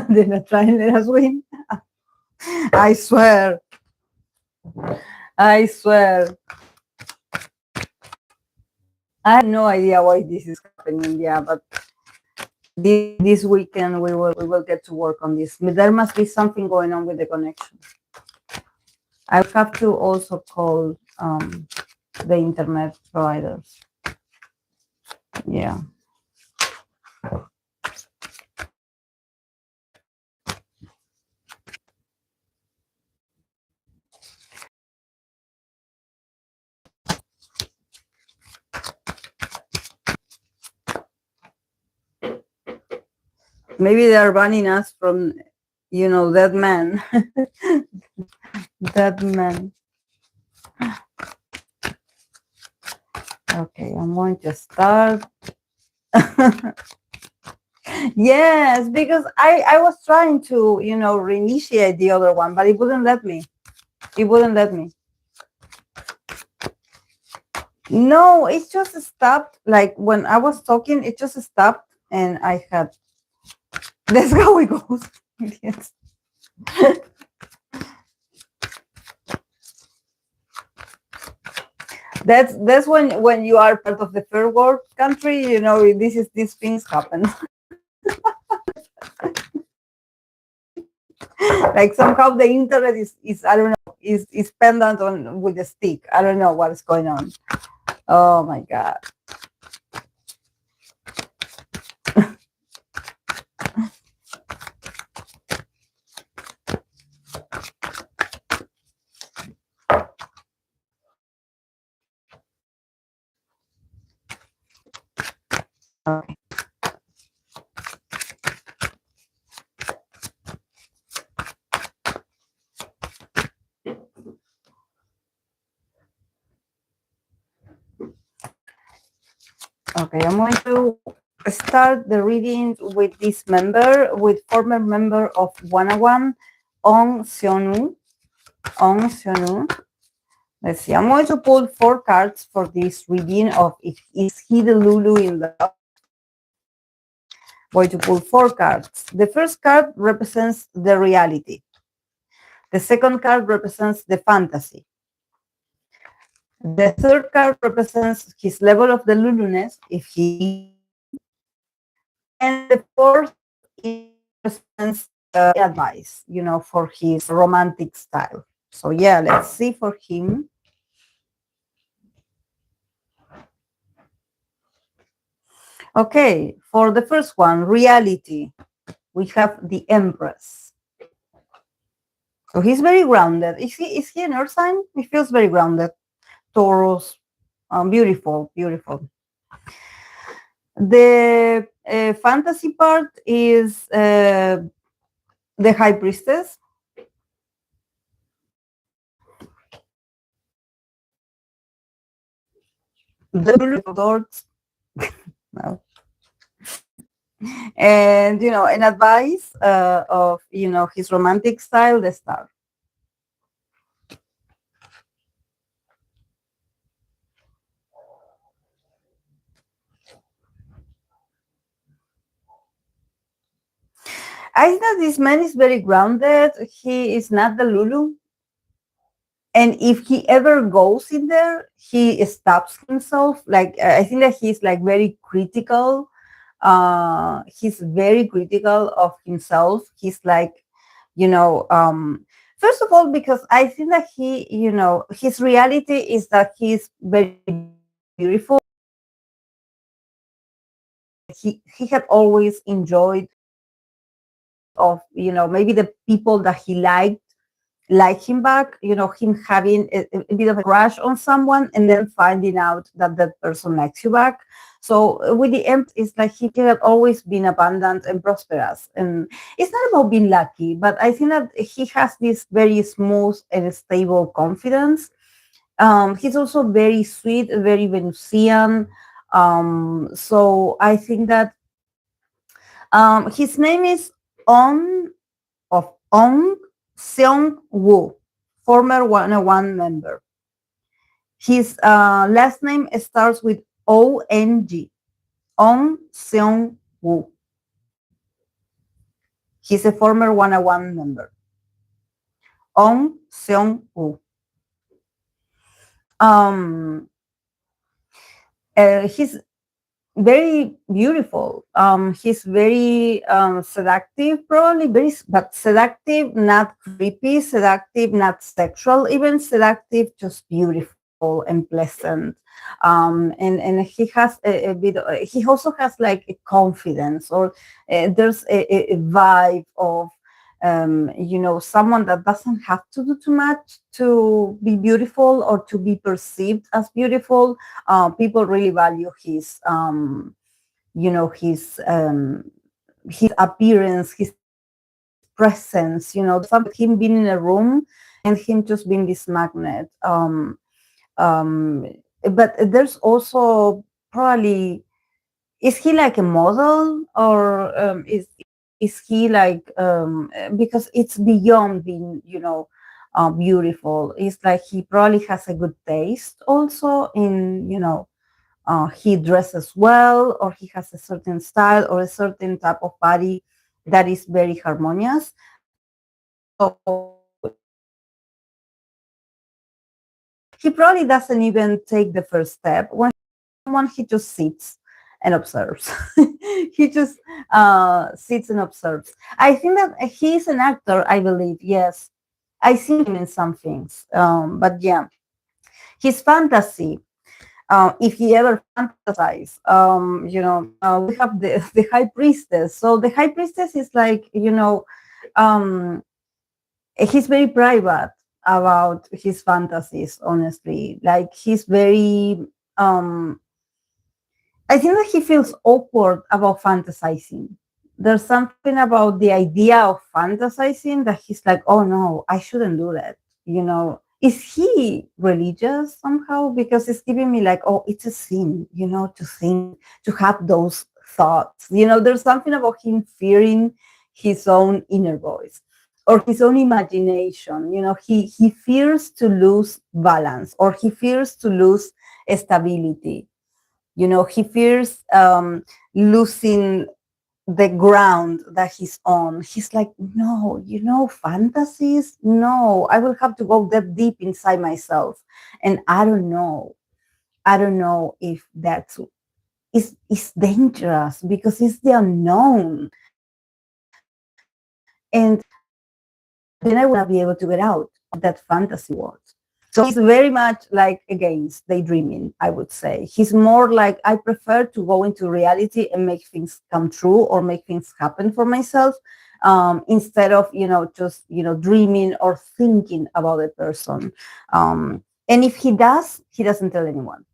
They're not trying to let us win. I swear. I swear. I have no idea why this is happening. Yeah, but this weekend we will get to work on this. There must be something going on with the connection. I have to also call the internet providers. Yeah. Maybe they are banning us from, that man. That man. Okay, I'm going to start. Yes, because I was trying to, reinitiate the other one, but it wouldn't let me. It wouldn't let me. No, it just stopped. Like when I was talking, it just stopped, and I had. That's how it goes. Yes. That's when you are part of the third world country, these things happen. Like somehow the internet is I don't know, is pendant on with the stick. I don't know what is going on. Oh my god. Okay. Okay, I'm going to start the reading with this former member of 101, Ong Seong. Let's see, I'm going to pull 4 cards for this reading of is he the Lulu in love? I'm going to pull 4 cards. The first card represents the reality. The second card represents the fantasy. The third card represents his level of the Luluness, if he. And the fourth represents advice, for his romantic style. So yeah, let's see for him. Okay, for the first one, reality, we have the Empress. So he's very grounded. Is he an earth sign? He feels very grounded. Taurus, beautiful. The fantasy part is the High Priestess. The Lords. No. And an advice of his romantic style, the Star. I think that this man is very grounded. He is not the Lulu. And if he ever goes in there, he stops himself. Like, I think that he's like very critical. He's very critical of himself. He's like, first of all, because I think that he, his reality is that he's very beautiful. He had always enjoyed of, maybe the people that he liked like him back, him having a bit of a crush on someone and then finding out that that person likes you back. So with the Emp, it's like he had always been abundant and prosperous. And it's not about being lucky, but I think that he has this very smooth and stable confidence. He's also very sweet, very Venusian. So I think that his name is Ong Seongwu, former 101 member. His last name starts with ONG, Ong Seongwu. He's a former 101 member. Ong Seong. Um, he's very beautiful. He's very seductive, probably very, but seductive, not creepy, seductive, not sexual, even seductive, just beautiful and pleasant. And he has a bit. He also has like a confidence, or there's a vibe of. Someone that doesn't have to do too much to be beautiful or to be perceived as beautiful. People really value his appearance, his presence. Something him being in a room and him just being this magnet. But there's also probably, is he like a model, or is he like, because it's beyond being beautiful. It's like he probably has a good taste also in he dresses well, or he has a certain style or a certain type of body that is very harmonious. So he probably doesn't even take the first step. When someone, he just sits and observes. He just sits and observes. I think that he's an actor, I believe. Yes, I see him in some things. But yeah, his fantasy. If he ever fantasized, we have the high priestess. So the high priestess is like, um, he's very private about his fantasies, honestly. Like he's very, I think that he feels awkward about fantasizing. There's something about the idea of fantasizing that he's like, oh no, I shouldn't do that. Is he religious somehow? Because it's giving me like, oh, it's a sin, to think, to have those thoughts. There's something about him fearing his own inner voice or his own imagination. He fears to lose balance, or he fears to lose stability. He fears losing the ground that he's on. He's like, no, fantasies, no, I will have to go that deep inside myself. And I don't know if that's is dangerous, because it's the unknown. And then I will not be able to get out of that fantasy world. So he's very much like against daydreaming, I would say. He's more like, I prefer to go into reality and make things come true or make things happen for myself, instead of, just, dreaming or thinking about a person. And if he does, he doesn't tell anyone.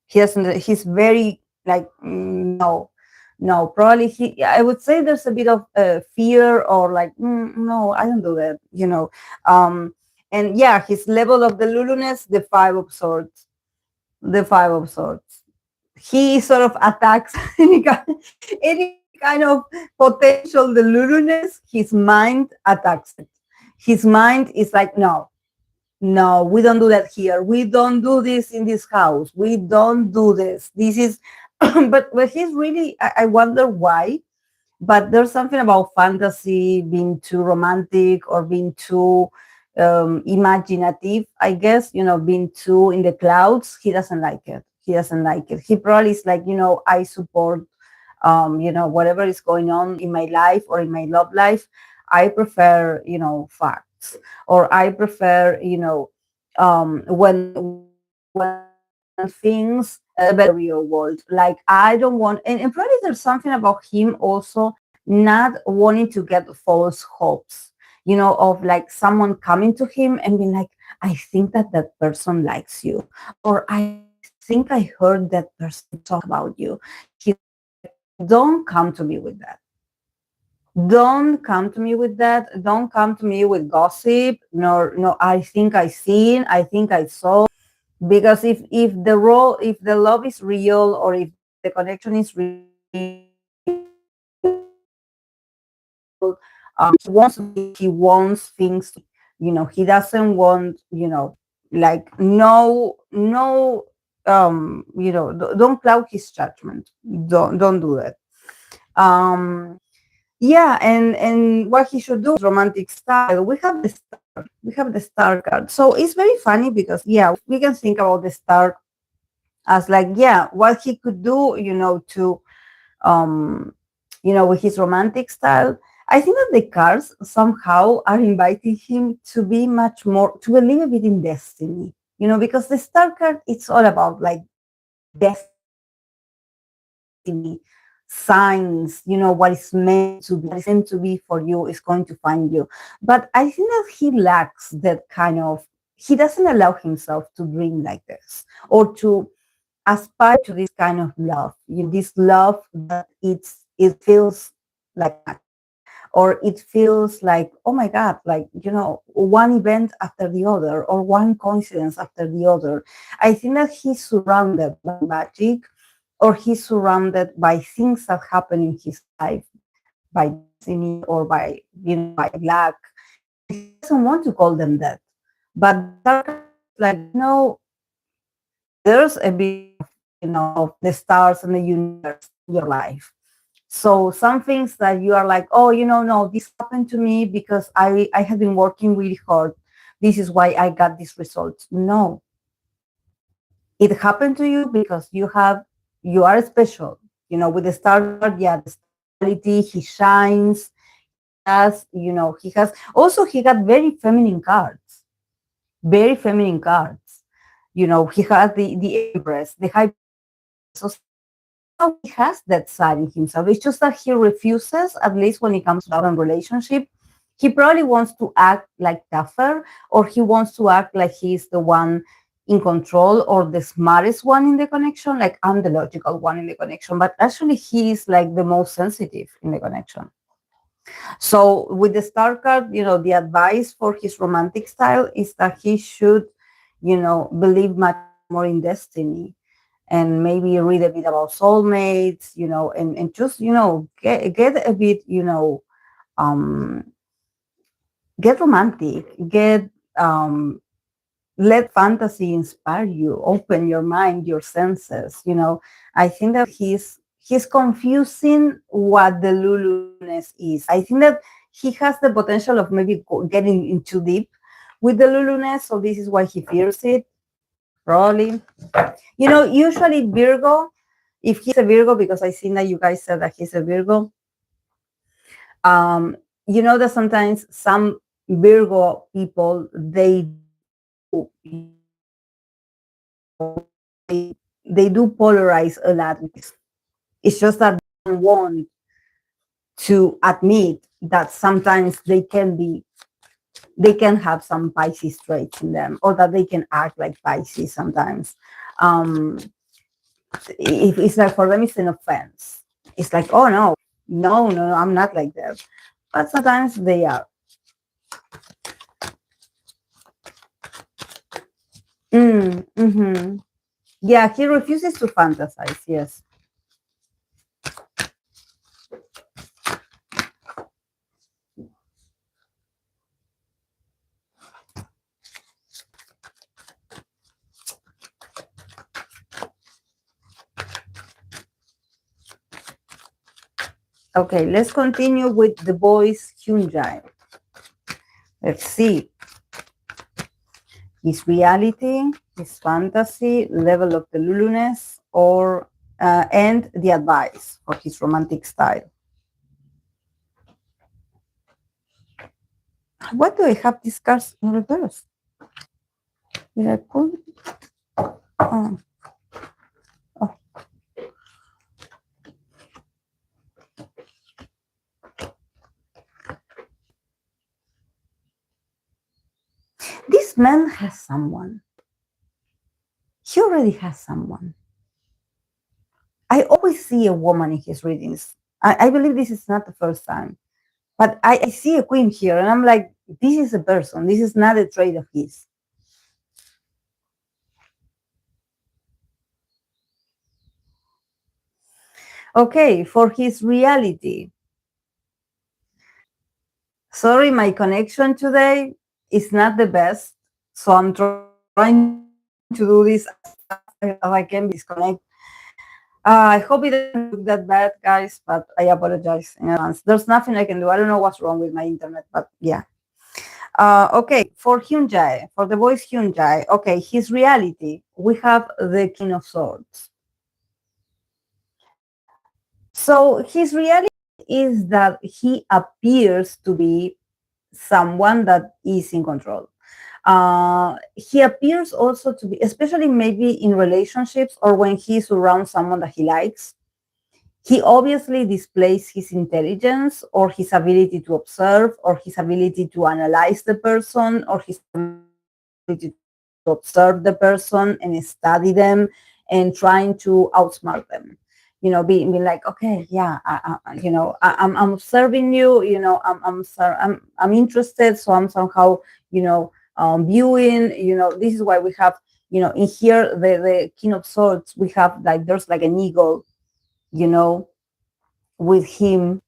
He's very like, no, probably I would say there's a bit of fear, or like, no, I don't do that, and yeah, his level of deluluness, the five of swords. The five of swords. He sort of attacks any kind of potential deluluness. His mind attacks it. His mind is like, no, we don't do that here. We don't do this in this house. We don't do this. This is, but he's really, I wonder why. But there's something about fantasy being too romantic or being too imaginative, I guess, being too in the clouds. He doesn't like it. He doesn't like it. He probably is like, I support, whatever is going on in my life or in my love life. I prefer, facts, or I prefer, when things better real world. Like I don't want, and probably there's something about him also not wanting to get false hopes, of like someone coming to him and being like, I think that person likes you, or I think I heard that person talk about you. He's like, don't come to me with that. Don't come to me with that. Don't come to me with gossip. No, I think I seen, I think I saw. Because if the love is real, or if the connection is real, he wants things to, he doesn't want, like, no, don't cloud his judgment. Don't do that. um yeah, and what he should do is romantic style. We have the star card. So it's very funny because yeah, we can think about the star as like, yeah, what he could do, to um with his romantic style. I think that the cards somehow are inviting him to be much more, to believe a bit in destiny, because the star card, it's all about like destiny, signs, what is meant to be, what is meant to be for you is going to find you. But I think that he lacks that kind of, he doesn't allow himself to dream like this, or to aspire to this kind of love, this love that it feels like magic, or it feels like, oh my god, like, one event after the other, or one coincidence after the other. I think that he's surrounded by magic, or he's surrounded by things that happen in his life, by destiny, or by, by luck, and he doesn't want to call them that. But the star card is like, there's a bit of, of the stars and the universe in your life. So some things that you are like, oh, no, this happened to me because I have been working really hard. This is why I got this result. No, it happened to you because you are special. With the star card, yeah, the personality, he shines. He has also, he got very feminine cards, very feminine cards. He has the Empress, the High. So somehow he has that side in himself. It's just that he refuses, at least when it comes to love and relationship. He probably wants to act like tougher, or he wants to act like he's the one in control, or the smartest one in the connection, like I'm the logical one in the connection. But actually, he's like the most sensitive in the connection. So with the star card, the advice for his romantic style is that he should, believe much more in destiny, and maybe read a bit about soulmates, and just, get a bit, um, get romantic, let fantasy inspire you, open your mind, your senses. I think that he's confusing what the Luluness is. I think that he has the potential of maybe getting in too deep with the Luluness, so this is why he fears it, probably. Usually Virgo, if he's a Virgo, because I seen that you guys said that he's a Virgo, that sometimes some Virgo people, they do polarize a lot. It's just that they don't want to admit that sometimes they can have some Pisces traits in them, or that they can act like Pisces sometimes. If it's like, for them, it's an offense. It's like, oh no, no, no, no, I'm not like that. But sometimes they are. Mm-hmm. Yeah, he refuses to fantasize. Yes. Okay, let's continue with the Boyz Hyunjae. Let's see. His reality, his fantasy, level of the Luluness, or and the advice for his romantic style. Why do I have these cards in reverse? Did I pull? Oh. Oh. This man has someone. He already has someone. I always see a woman in his readings. I believe this is not the first time, but I see a queen here, and I'm like, this is a person. This is not a trait of his. Okay, for his reality. Sorry, my connection today is not the best, so I'm trying to do this as I can disconnect. I hope it doesn't look that bad, guys, but I apologize in advance. There's nothing I can do. I don't know what's wrong with my internet, but yeah. Okay, for Hyunjae, for the Boyz Hyunjae, okay, his reality, we have the King of Swords. So his reality is that he appears to be someone that is in control. He appears also to be, especially maybe in relationships or when he's around someone that he likes, he obviously displays his intelligence or his ability to observe or his ability to analyze the person or his ability to observe the person and study them and trying to outsmart them. Being like, okay, yeah, I'm observing you. I'm interested, so I'm somehow, viewing. This is why we have, in here the King of Swords. We have like there's like an eagle, you know, with him.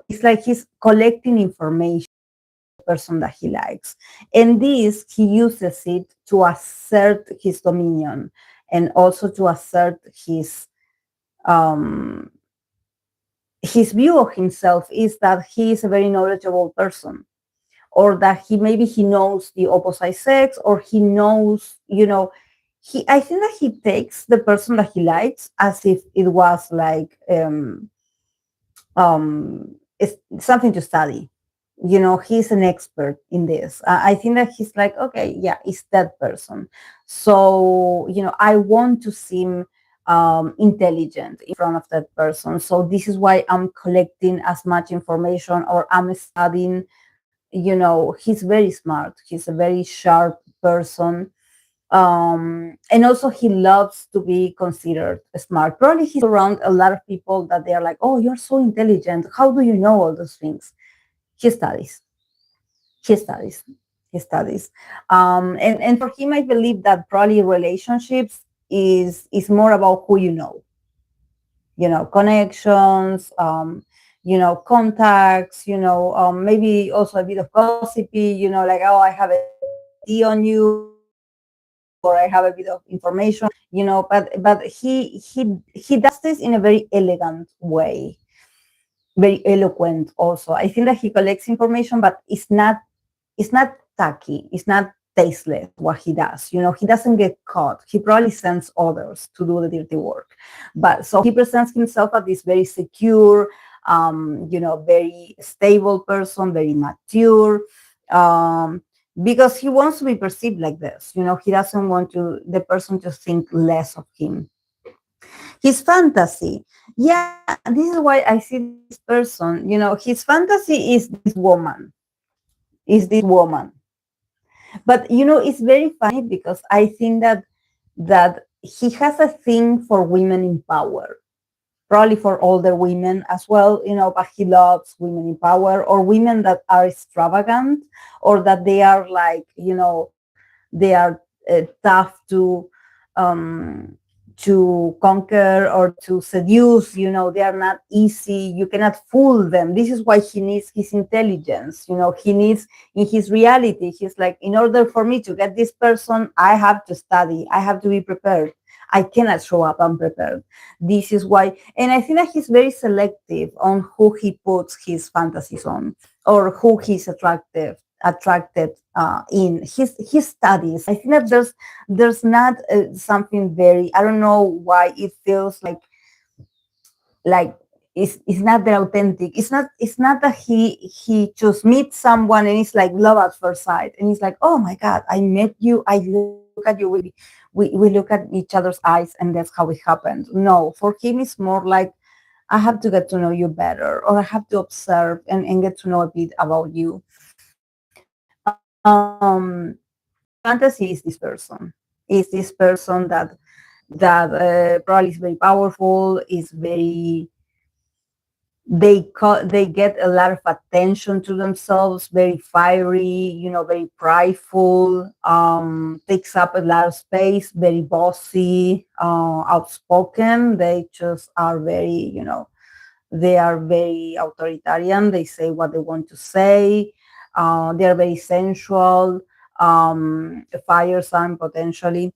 It's like he's collecting information person that he likes. And this, he uses it to assert his dominion and also to assert um, his view of himself is that he is a very knowledgeable person, or that he knows the opposite sex, or he knows, I think that he takes the person that he likes as if it was like it's something to study. He's an expert in this. I think that he's like, okay, yeah, it's that person. So I want to seem intelligent in front of that person. So this is why I'm collecting as much information, or I'm studying. He's very smart. He's a very sharp person. And also he loves to be considered smart. Probably he's around a lot of people that they are like, oh, you're so intelligent, how do you know all those things? He studies. He studies he studies and for him, I believe that probably relationships is more about who connections, contacts, maybe also a bit of gossipy, like, oh, I have a tea on you, or I have a bit of information, but he does this in a very elegant way, very eloquent also. I think that he collects information, but it's not tacky, it's not tasteless what he does. He doesn't get caught. He probably sends others to do the dirty work. But so he presents himself as this very secure, very stable person, very mature, because he wants to be perceived like this. He doesn't want the person to think less of him. His fantasy, yeah, this is why I see this person. His fantasy is this woman. But it's very funny because I think that he has a thing for women in power, probably for older women as well, but he loves women in power, or women that are extravagant, or that they are like, they are tough to conquer or to seduce. They are not easy. You cannot fool them. This is why he needs his intelligence. He needs, in his reality, he's like, in order for me to get this person, I have to study, I have to be prepared. I cannot show up unprepared. This is why, and I think that he's very selective on who he puts his fantasies on, or who he's attracted in his studies. I think that there's not something very, I don't know why it feels like it's not that authentic. It's not that he just meets someone and it's like love at first sight, and he's like, oh my god, I met you, I look at you, we look at each other's eyes, and that's how it happened. No, for him it's more like, I have to get to know you better, or I have to observe and get to know a bit about you. His fantasy is this person that probably is very powerful, is very, they get a lot of attention to themselves, very fiery, very prideful, takes up a lot of space, very bossy, outspoken. They just are very, they are very authoritarian. They say what they want to say. They are very sensual, fire sign potentially.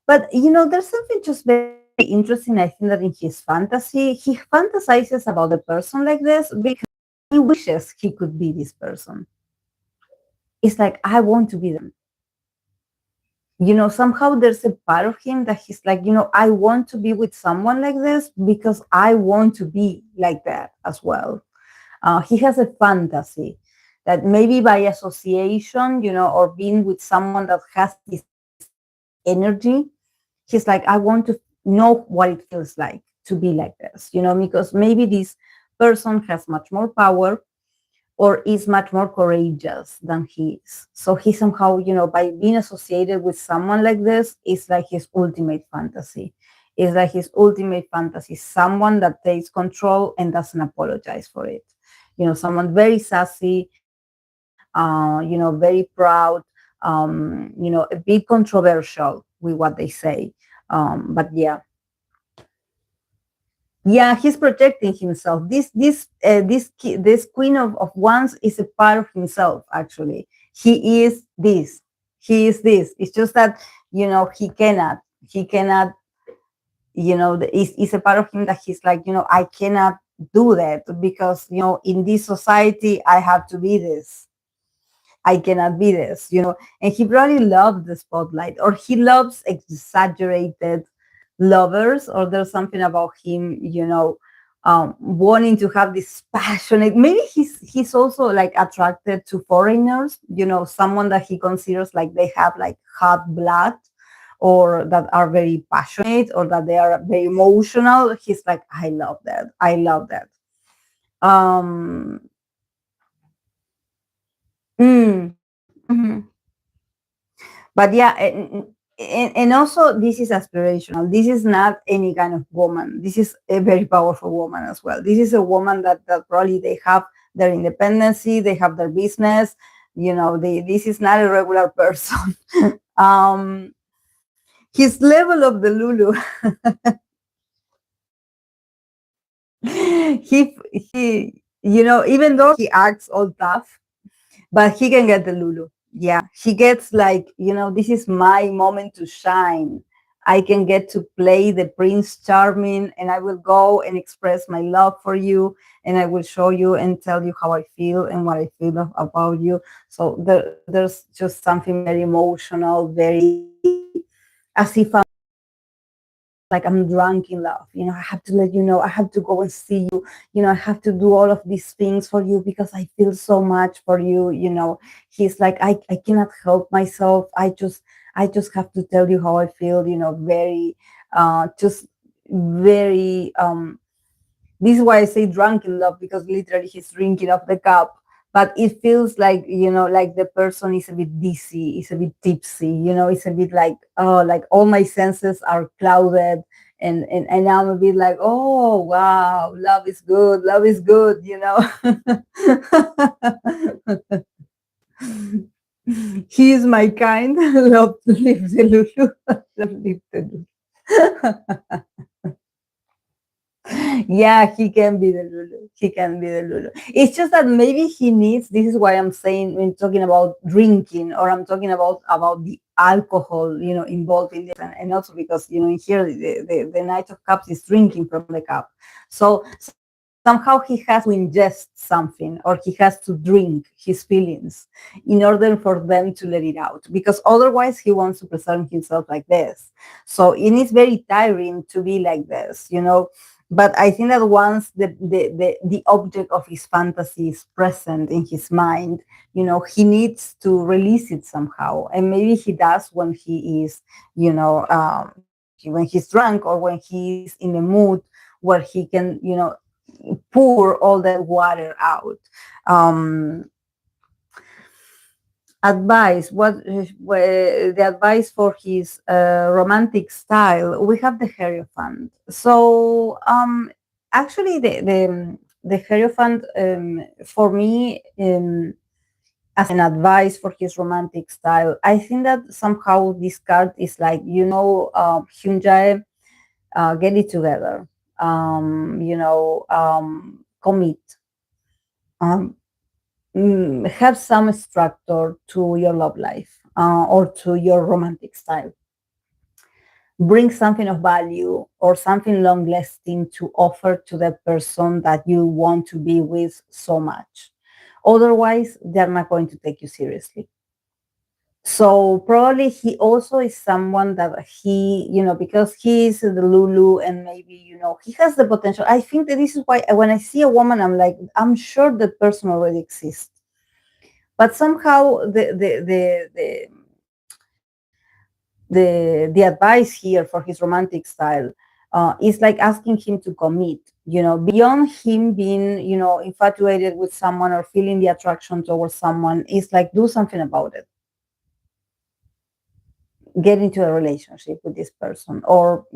But there's something just very interesting. I think that in his fantasy, he fantasizes about a person like this because he wishes he could be this person. It's like, I want to be them. Somehow there's a part of him that he's like, I want to be with someone like this because I want to be like that as well. He has a fantasy that maybe by association, or being with someone that has this energy, he's like, I want to know what it feels like to be like this, because maybe this person has much more power or is much more courageous than he is. So he somehow, by being associated with someone like this, is like his ultimate fantasy. Is like his ultimate fantasy, someone that takes control and doesn't apologize for it. Someone very sassy, very proud, a bit controversial with what they say. But yeah, he's protecting himself. This queen of wands is a part of himself. Actually, he is this. He is this. It's just that he cannot. He cannot. It's a part of him that he's like, I cannot do that because in this society I have to be this. I cannot be this. And he probably loves the spotlight, or he loves exaggerated lovers, or there's something about him, wanting to have this passionate. Maybe he's also like attracted to foreigners, someone that he considers like they have like hot blood, or that are very passionate, or that they are very emotional. He's like, I love that. I love that. Um, mhm. But yeah, and also this is aspirational. This is not any kind of woman. This is a very powerful woman as well. This is a woman that probably they have their independency, they have their business. This is not a regular person. um, his level of the Lulu, even though he acts all tough, but he can get the Lulu. Yeah, he gets like, this is my moment to shine. I can get to play the Prince Charming, and I will go and express my love for you, and I will show you and tell you how I feel and what I feel about you. So there's just something very emotional, very as if like I'm drunk in love. I have to let you know, I have to go and see you, I have to do all of these things for you because I feel so much for you. He's like, I cannot help myself. I just have to tell you how I feel, very just very this is why I say drunk in love, because literally he's drinking off the cup. But it feels like, like the person is a bit dizzy, is a bit tipsy, it's a bit like, oh, like all my senses are clouded. And I'm a bit like, oh, wow, love is good, love is good. He is my kind. Love to live the Lulu. Love live the Lulu. Yeah, he can be the Lulu. He can be the Lulu. It's just that maybe he needs. This is why I'm saying, when talking about drinking, or I'm talking about the alcohol, involved in this, and also because in here the Knight of Cups is drinking from the cup. So somehow he has to ingest something, or he has to drink his feelings in order for them to let it out, because otherwise he wants to present himself like this. So it is very tiring to be like this. But I think that once the object of his fantasy is present in his mind, he needs to release it somehow. And maybe he does when he is, when he's drunk, or when he's in a mood where he can, pour all that water out. Um, Advice, the advice for his romantic style, we have the Hierophant. So actually the Hierophant, for me, as an advice for his romantic style, I think that somehow this card is like, Hyunjae, get it together, commit, um, have some structure to your love life, or to your romantic style. bring something of value or something long lasting to offer to the person that you want to be with so much. Otherwise, they're not going to take you seriously. So probably he also is someone that he, because he's the Lulu and maybe, he has the potential. I think that this is why when I see a woman, I'm like, I'm sure that person already exists. But somehow the advice here for his romantic style is like asking him to commit, beyond him being, infatuated with someone or feeling the attraction towards someone. Is like, do something about it. Get into a relationship with this person, or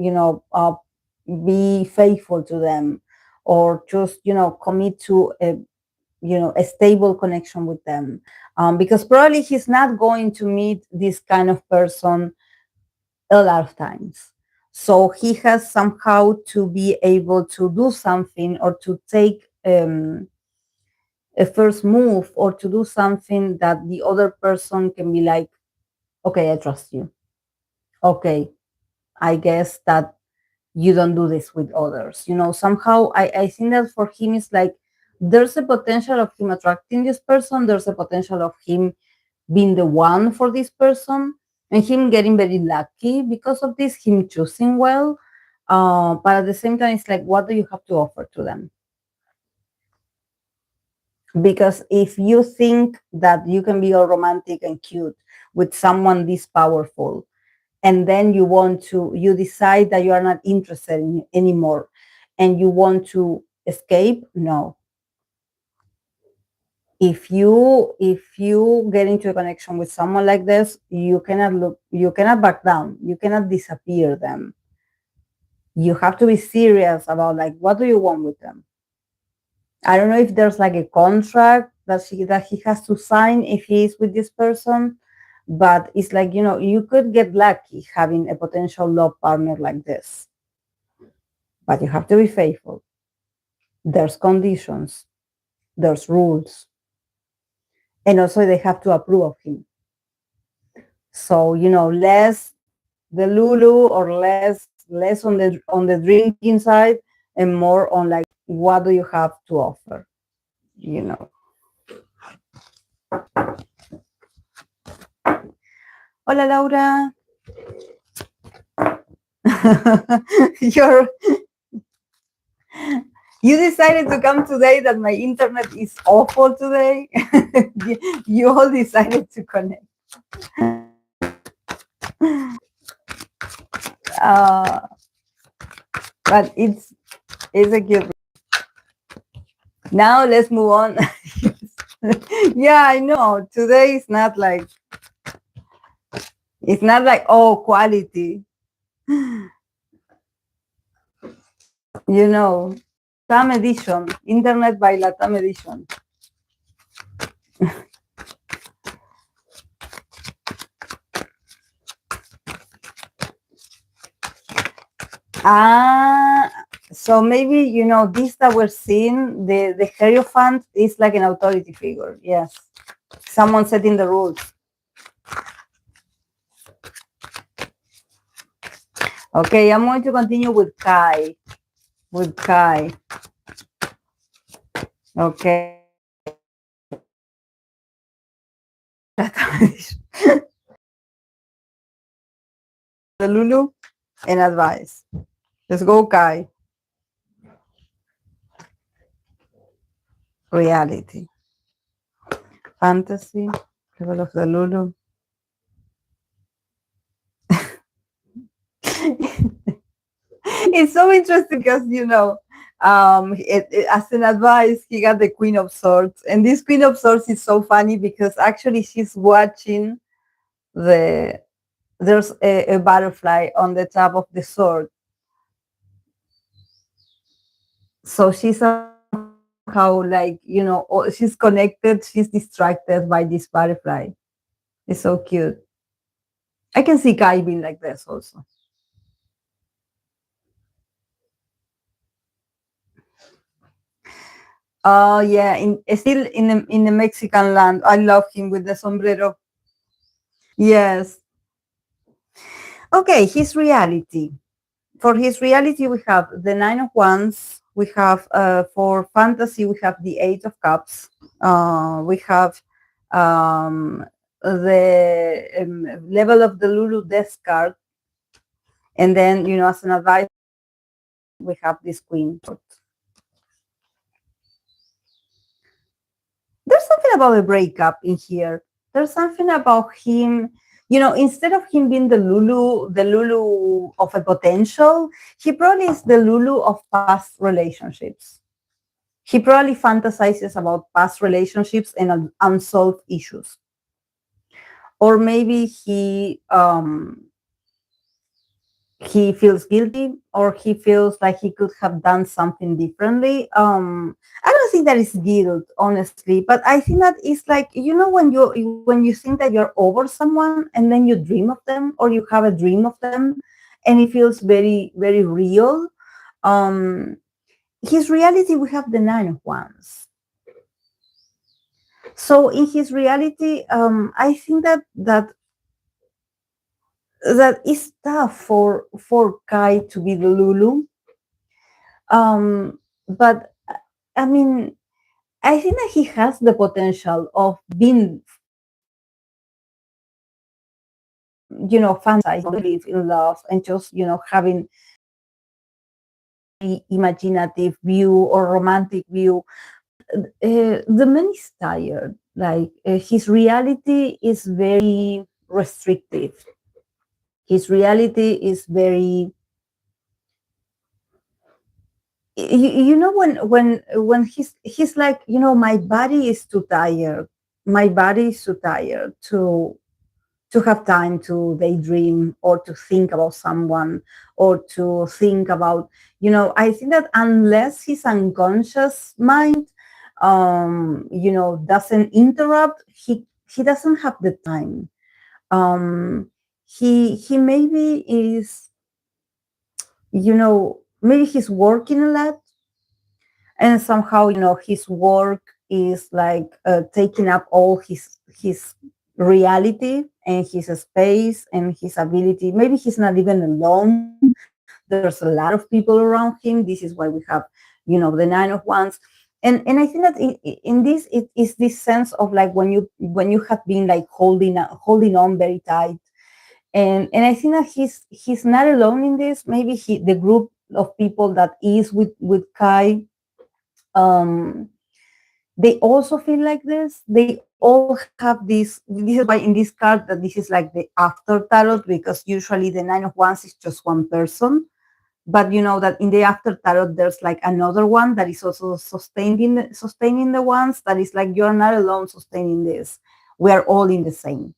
be faithful to them, or just commit to a stable connection with them, because probably he's not going to meet this kind of person a lot of times. So he has somehow to be able to do something, or to take a first move, or to do something that the other person can be like, okay, I trust you. Okay, I guess that you don't do this with others. Somehow I think that for him it's like, there's a potential of him attracting this person, there's a potential of him being the one for this person, and him getting very lucky because of this, him choosing well. But at the same time, it's like, what do you have to offer to them? Because if you think that you can be all romantic and cute with someone this powerful, and then you decide that you are not interested in anymore, and you want to escape, no. If you get into a connection with someone like this, you cannot back down, you cannot disappear them. You have to be serious about, like, what do you want with them. I don't know if there's like a contract that he has to sign if he is with this person, but it's like, you could get lucky having a potential love partner like this, but you have to be faithful. There's conditions, there's rules, and also they have to approve of him. So, less the Lulu, or less on the drinking side, and more on, like, what do you have to offer, you know. Hola, Laura. You're you decided to come today that my internet is awful today. You all decided to connect. uh, but it's a cute. Now let's move on. Yeah, I know. Today is not like, oh, quality. Tam edition, internet by Latam edition. So maybe, this that we're seeing, the Hierophant is like an authority figure. Yes. Someone setting the rules. Okay, I'm going to continue with Kai. Okay. Delulu and advice. Let's go, Kai. Reality. Fantasy. Level of Delulu. It's so interesting because, as an advice, he got the Queen of Swords. And this Queen of Swords is so funny because actually she's watching there's a butterfly on the top of the sword. So she's somehow like, she's connected, she's distracted by this butterfly. It's so cute. I can see Kai being like this also. Oh yeah, still in the Mexican land. I love him with the sombrero. Yes. Okay, his reality. For his reality, we have the Nine of Wands. We have for fantasy, we have the Eight of Cups. We have um, the level of the Lulu Death card, and then as an advice, we have this Queen. There's something about a breakup in here. There's something about him, instead of him being the Lulu of a potential, he probably is the Lulu of past relationships. He probably fantasizes about past relationships and unsolved issues. Or maybe he feels guilty, or he feels like he could have done something differently. I don't think that is guilt, honestly, but I think that it's like, when you think that you're over someone and then you dream of them, or you have a dream of them, and it feels very, very real. His reality, we have the Nine of Wands. So in his reality, I think that it's tough for Kai to be the Lulu. But I mean, I think that he has the potential of being, fantasizing, believe in love, and just having the imaginative view or romantic view. The man is tired. Like his reality is very restrictive. His reality is very, when he's like, my body is too tired. My body is too tired to have time to daydream, or to think about someone, or to think about, I think that unless his unconscious mind doesn't interrupt, he doesn't have the time. He maybe is, maybe he's working a lot, and somehow his work is like taking up all his reality and his space and his ability. Maybe he's not even alone. There's a lot of people around him. This is why we have the Nine of Wands. And I think that in this, it is this sense of like, when you have been like holding on very tight. And I think that he's not alone in this. Maybe the group of people that is with Kai, um, they also feel like this. They all have this is why in this card that this is like the after tarot, because usually the Nine of Wands is just one person, but you know that in the after tarot there's like another one that is also sustaining the ones, that is like, you're not alone sustaining this, we are all in the same.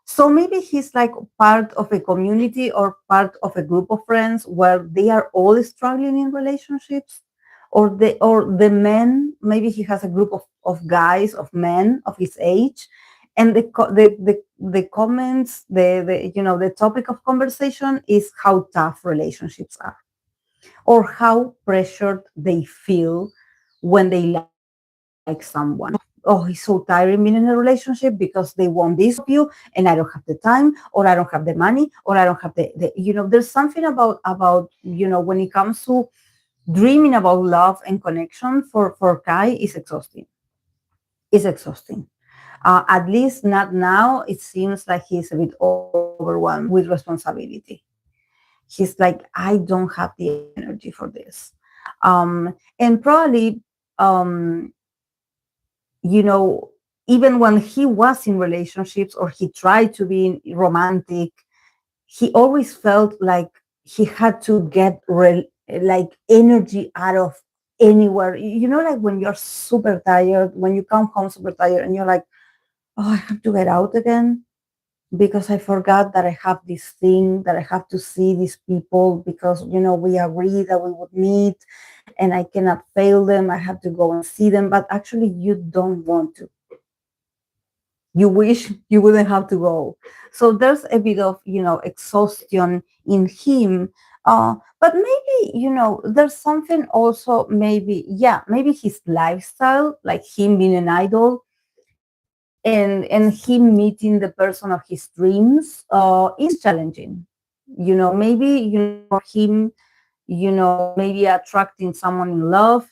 So maybe he's like part of a community, or part of a group of friends where they are all struggling in relationships. Or the men, maybe he has a group of guys, of men of his age, and the comments, the topic of conversation is how tough relationships are, or how pressured they feel when they like someone. Oh, he's so tiring being in a relationship because they want this of you, and I don't have the time, or I don't have the money, or I don't have there's something about when it comes to dreaming about love and connection, for Kai is exhausting. It's exhausting. At least not now. It seems like he's a bit overwhelmed with responsibility. He's like, I don't have the energy for this. And probably, um, you know, even when he was in relationships, or he tried to be romantic, he always felt like he had to get like energy out of anywhere. Like when you're super tired, when you come home super tired, and you're like, oh, I have to get out again, because I forgot that I have this thing, that I have to see these people, because we agreed that we would meet, and I cannot fail them. I have to go and see them, but actually you don't want to. You wish you wouldn't have to go. So there's a bit of exhaustion in him. But maybe there's something also, maybe his lifestyle, like him being an idol, and him meeting the person of his dreams is challenging. Maybe for him, maybe attracting someone in love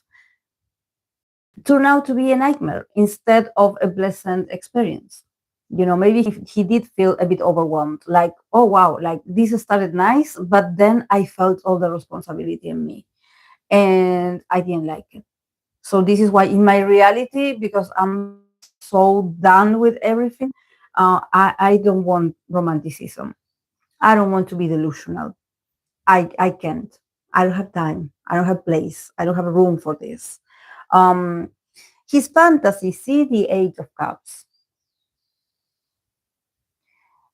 turned out to be a nightmare instead of a pleasant experience. Maybe he did feel a bit overwhelmed, like, oh wow, like this started nice, but then I felt all the responsibility in me and I didn't like it. So this is why in my reality, because I'm so done with everything, I don't want romanticism. I don't want to be delusional. I can't. I don't have time. I don't have place. I don't have room for this. Um, his fantasy, see the Eight of Cups.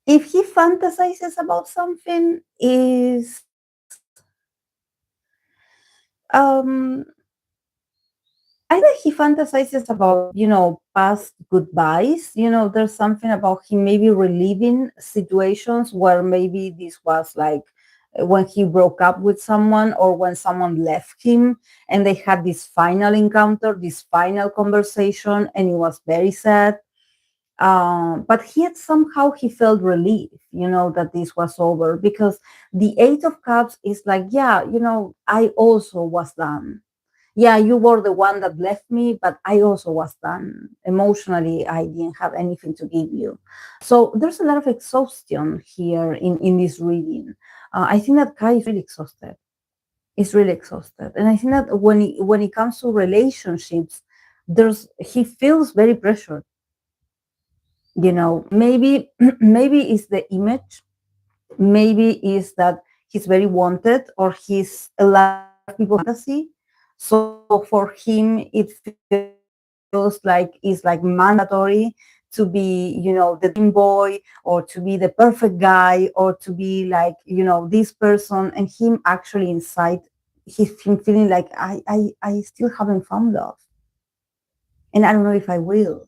If he fantasizes about something, is um, I think he fantasizes about, past goodbyes. There's something about him maybe reliving situations where maybe this was like when he broke up with someone or when someone left him and they had this final encounter, this final conversation, and it was very sad. But yet somehow he felt relief, that this was over because the Eight of Cups is like, yeah, I also was done. Yeah, you were the one that left me, but I also was done. Emotionally, I didn't have anything to give you. So there's a lot of exhaustion here in this reading. I think that Kai is really exhausted. Is really exhausted. And I think that when it comes to relationships, he feels very pressured. Maybe maybe it's the image, maybe is that he's very wanted or he's a lot of people's fantasy. So for him it feels like it's like mandatory to be, the dream boy or to be the perfect guy or to be like, this person, and him actually inside he's him feeling like I still haven't found love and I don't know if I will.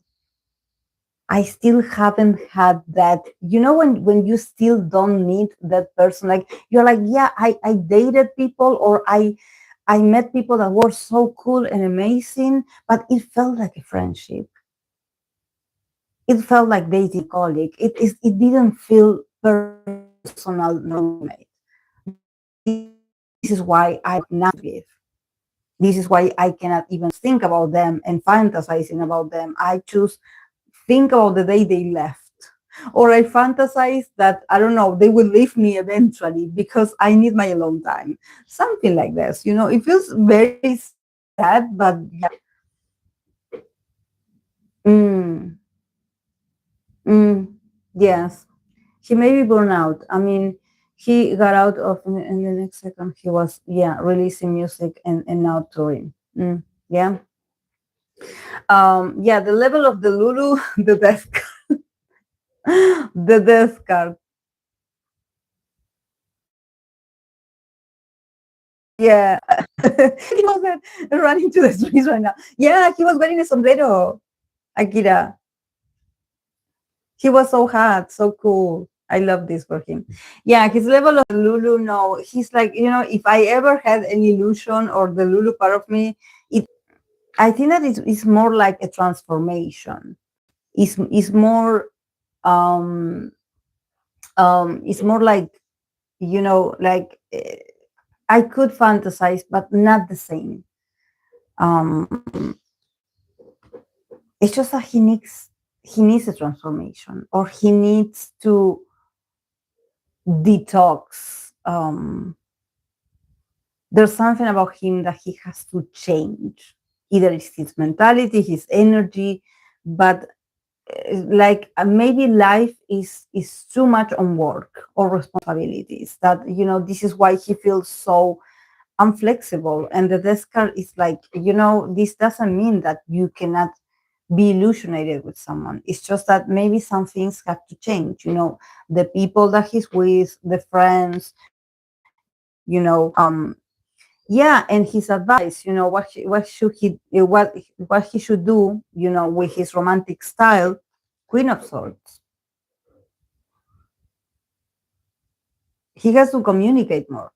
I still haven't had that, when you still don't meet that person, like you're like, yeah, I dated people or I met people that were so cool and amazing, but it felt like a friendship. It felt like dating colleague. It didn't feel personal roommate. This is why I not give. This is why I cannot even think about them and fantasizing about them. I choose think about the day they left. Or I fantasize that, I don't know, they will leave me eventually because I need my alone time. Something like this. It feels very sad, but yeah. Mm, mm, yes. He may be burned out. I mean, he got out of, in the next second, he was, yeah, releasing music and now touring. Yeah. Yeah, the level of the Lulu, the death, the death card. Yeah. He was running to the streets right now. Yeah, he was wearing a sombrero, Akira. He was so hot, so cool. I love this for him. Yeah, his level of Lulu, no, he's like, if I ever had an illusion or the Lulu part of me, I think that it's more like a transformation. It's more um it's more like, like I could fantasize, but not the same. Um it's just that he needs a transformation or he needs to detox. There's something about him that he has to change. Either it's his mentality, his energy, but like maybe life is too much on work or responsibilities that this is why he feels so unflexible. And the desk card is like, this doesn't mean that you cannot be illusionated with someone. It's just that maybe some things have to change. The people that he's with, the friends, yeah, and his advice, what he should do, with his romantic style, Queen of Swords. He has to communicate more.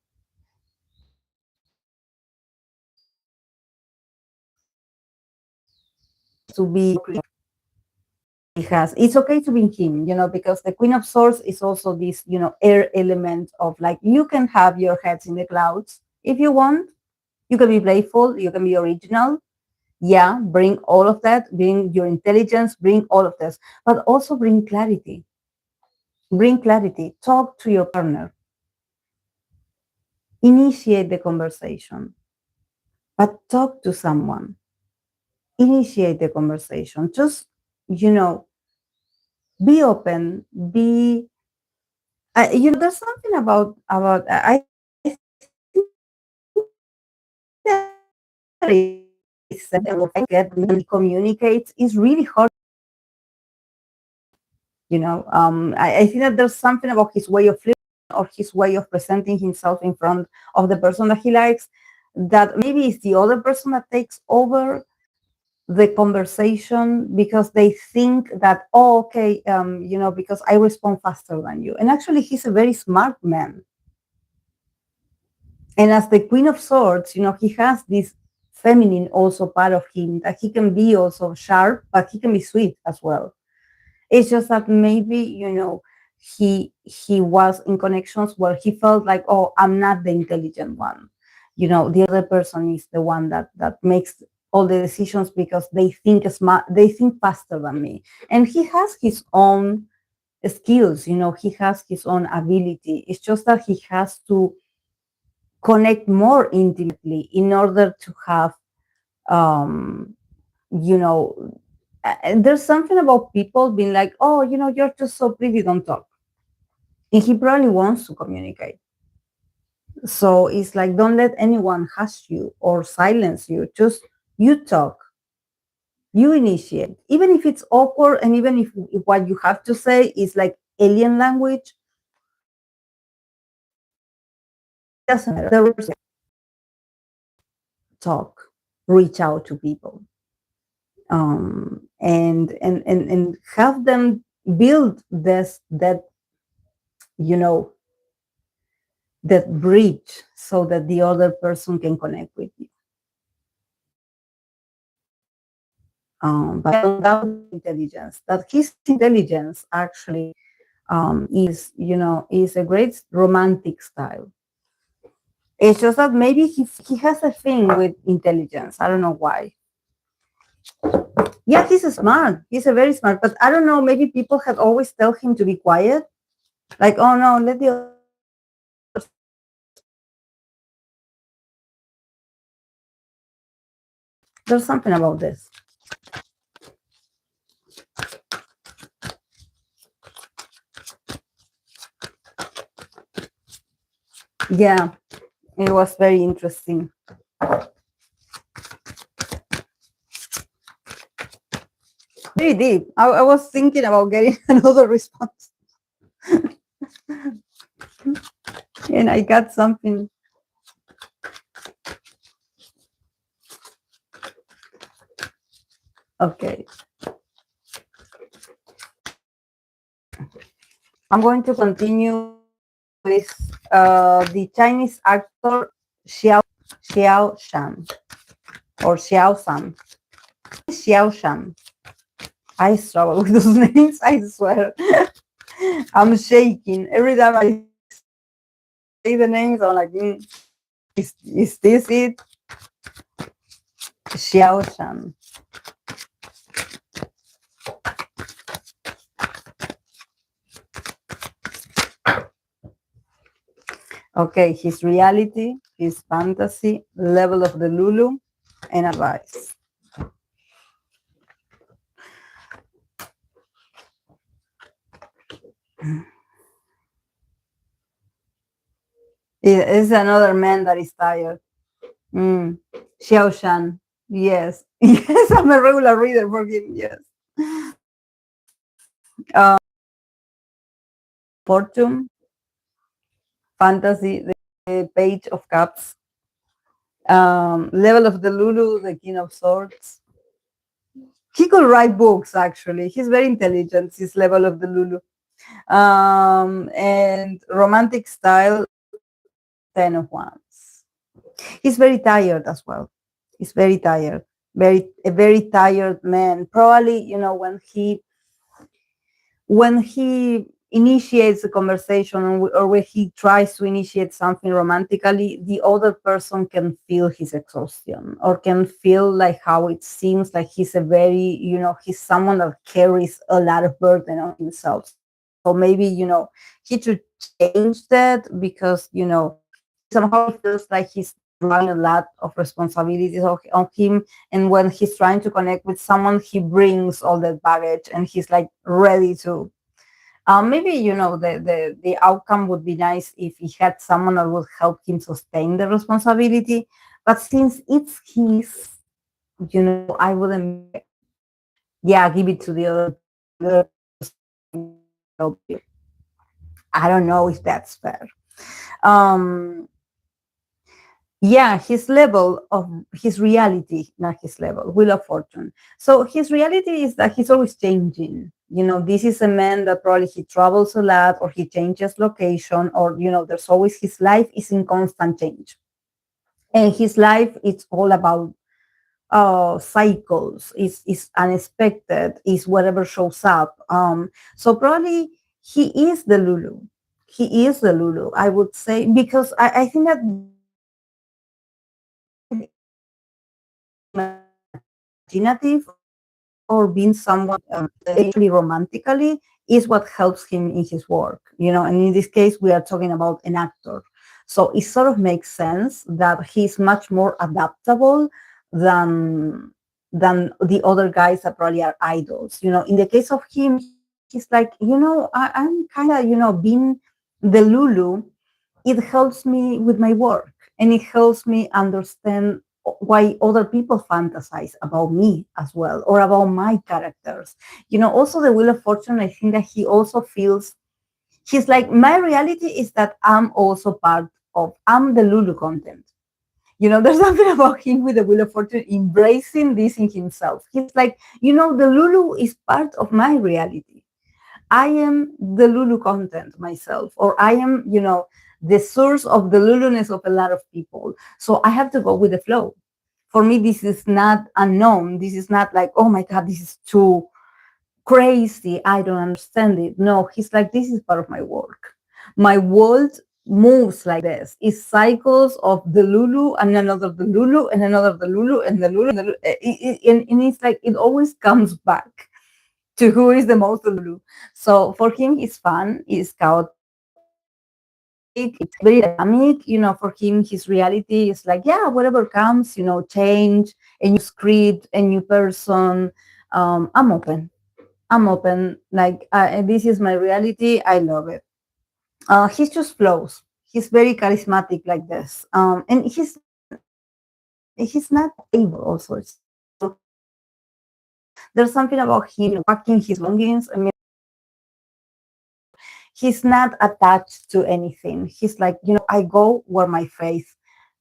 To be he has. It's okay to be him, because the Queen of Swords is also this, air element of like, you can have your heads in the clouds if you want. You can be playful, you can be original. Yeah, bring all of that, bring your intelligence, bring all of this, but also bring clarity. Bring clarity. Talk to your partner. Initiate the conversation, but talk to someone. Initiate the conversation. Just, be open, be there's something about I get communicates is really hard. I think that there's something about his way of living or his way of presenting himself in front of the person that he likes, that maybe it's the other person that takes over the conversation because they think that, oh, okay, because I respond faster than you. And actually, he's a very smart man. And as the Queen of Swords, he has this feminine also part of him, that he can be also sharp, but he can be sweet as well. It's just that maybe, he was in connections where he felt like, oh, I'm not the intelligent one. The other person is the one that makes all the decisions because they think smart, they think faster than me. And he has his own skills, he has his own ability. It's just that he has to connect more intimately in order to have, you know, and there's something about people being like, oh, you're just so pretty, don't talk. And he probably wants to communicate. So it's like, don't let anyone hush you or silence you. Just you talk, you initiate. Even if it's awkward and even if what you have to say is like alien language, doesn't matter. Talk, reach out to people. And have them build that that bridge so that the other person can connect with you. But without intelligence, that his intelligence actually is a great romantic style. It's just that maybe he has a thing with intelligence. I don't know why. Yeah, he's smart. He's a very smart, but I don't know. Maybe people had always tell him to be quiet. Like, oh no, let the there's something about this. Yeah, it was very interesting. Very deep. I was thinking about getting another response. And I got something. Okay. I'm going to continue with the Chinese actor Xiao Zhan or Xiao Zhan. Xiao Zhan. I struggle with those names, I swear. I'm shaking. Every time I say the names, I'm like, is this it? Xiao Zhan. Okay, his reality, his fantasy, level of Delulu, and advice. It's another man that is tired. Xiao Zhan. Yes. Yes, I'm a regular reader for him. Yes. Fortune, fantasy, the page of cups. Level of Delulu, the king of swords. He could write books, actually. He's very intelligent, his level of Delulu. And romantic style, 10 of wands. He's very tired as well. He's very tired. A very tired man. Probably, when he when he initiates a conversation, or when he tries to initiate something romantically, the other person can feel his exhaustion, or can feel like how it seems like he's a very, he's someone that carries a lot of burden on himself. So maybe, he should change that, because, somehow he feels like he's drawing a lot of responsibilities on him. And when he's trying to connect with someone, he brings all that baggage, and he's like ready to, maybe, the outcome would be nice if he had someone that would help him sustain the responsibility. But since it's his, I wouldn't be like, yeah, give it to the other person. I don't know if that's fair. Um, yeah, his level of his reality, not his level, Wheel of Fortune. So his reality is that he's always changing. This is a man that probably he travels a lot, or he changes location, or, there's always, his life is in constant change. And his life, it's all about cycles, is unexpected, is whatever shows up. So probably he is the Lulu. He is the Lulu, I would say, because I think that imaginative, or being someone actually romantically, is what helps him in his work, and in this case we are talking about an actor. So it sort of makes sense that he's much more adaptable than the other guys that probably are idols. In the case of him, he's like, I'm kind of, being the Lulu. It helps me with my work, and it helps me understand why other people fantasize about me as well, or about my characters. Also the Wheel of Fortune, I think that he also feels, he's like, my reality is that I'm also part of, I'm the Lulu content. There's something about him with the Wheel of Fortune embracing this in himself. He's like, the Lulu is part of my reality. I am the Lulu content myself, or I am, the source of the Luluness of a lot of people. So I have to go with the flow. For me, this is not unknown. This is not like, oh my God, this is too crazy. I don't understand it. No, he's like, this is part of my work. My world moves like this. It's cycles of the Lulu and another the Lulu and another the Lulu and the Lulu. And it's like, it always comes back to who is the most Lulu. So for him, it's fun, it's chaotic, it's very dynamic. For him, his reality is like, yeah, whatever comes, change, a new script, a new person. I'm open. I'm open. Like, this is my reality. I love it. He just flows. He's very charismatic like this. And he's not able also. There's something about him packing his belongings. I mean, he's not attached to anything. He's like, I go where my faith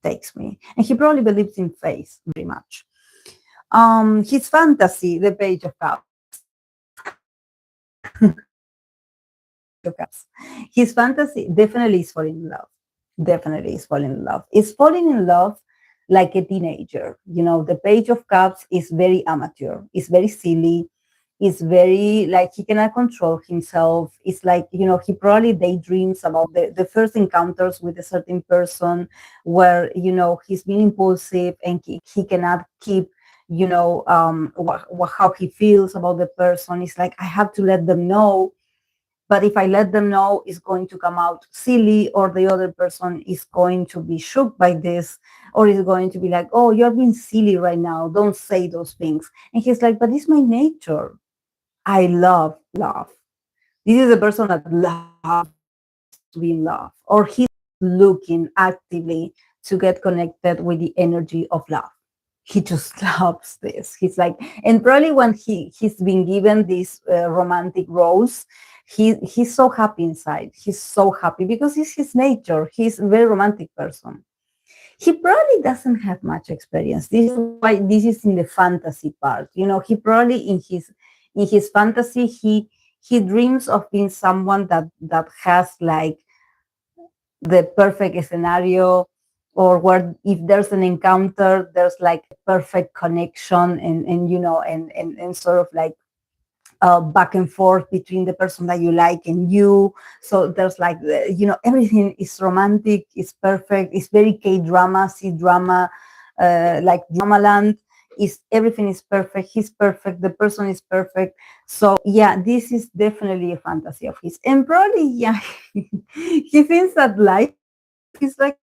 takes me. And he probably believes in faith very much. His fantasy, the Page of Cups. His fantasy definitely is falling in love. Definitely is falling in love. It's falling in love like a teenager. The Page of Cups is very amateur. It's very silly. It's very like he cannot control himself. It's like, he probably daydreams about the first encounters with a certain person where, he's being impulsive, and he cannot keep, how he feels about the person. It's like, I have to let them know. But if I let them know, it's going to come out silly, or the other person is going to be shocked by this, or is going to be like, oh, you're being silly right now. Don't say those things. And he's like, but it's my nature. I love love. This is a person that loves to be in love, or he's looking actively to get connected with the energy of love. He just loves this. He's like, and probably when he's been given this romantic rose, he's so happy inside. He's so happy because it's his nature. He's a very romantic person. He probably doesn't have much experience. This is why this is in the fantasy part. He probably in his fantasy, he dreams of being someone that has like the perfect scenario, or where if there's an encounter, there's like a perfect connection, and sort of like back and forth between the person that you like and you. So there's like, everything is romantic, it's perfect, it's very K-drama, C-drama, like Drama Land. Is everything is perfect, he's perfect, the person is perfect. So yeah, this is definitely a fantasy of his. And probably, yeah, he thinks that life is like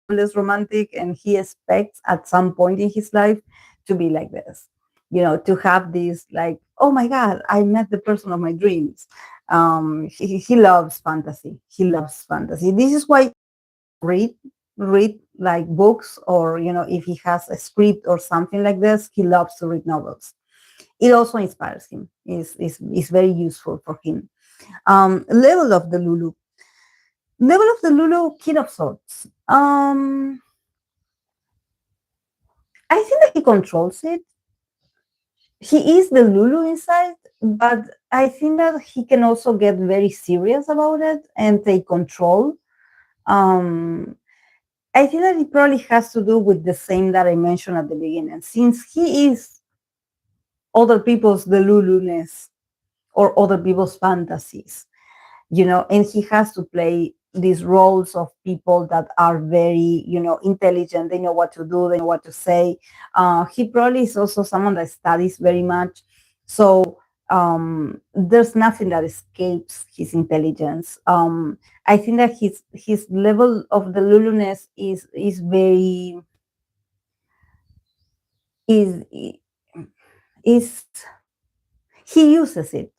less romantic, and he expects at some point in his life to be like this, to have this like, oh my god, I met the person of my dreams. He loves fantasy, this is why read like books, or if he has a script or something like this, he loves to read novels. It also inspires him, is very useful for him. Level of the Lulu. King of Swords. I think that he controls it. He is the Lulu inside, but I think that he can also get very serious about it and take control. I think that it probably has to do with the same that I mentioned at the beginning. Since he is other people's Deluluness or other people's fantasies, and he has to play these roles of people that are very, intelligent. They know what to do, they know what to say. He probably is also someone that studies very much. So there's nothing that escapes his intelligence. I think that his level of the Luluness is very is is he uses it.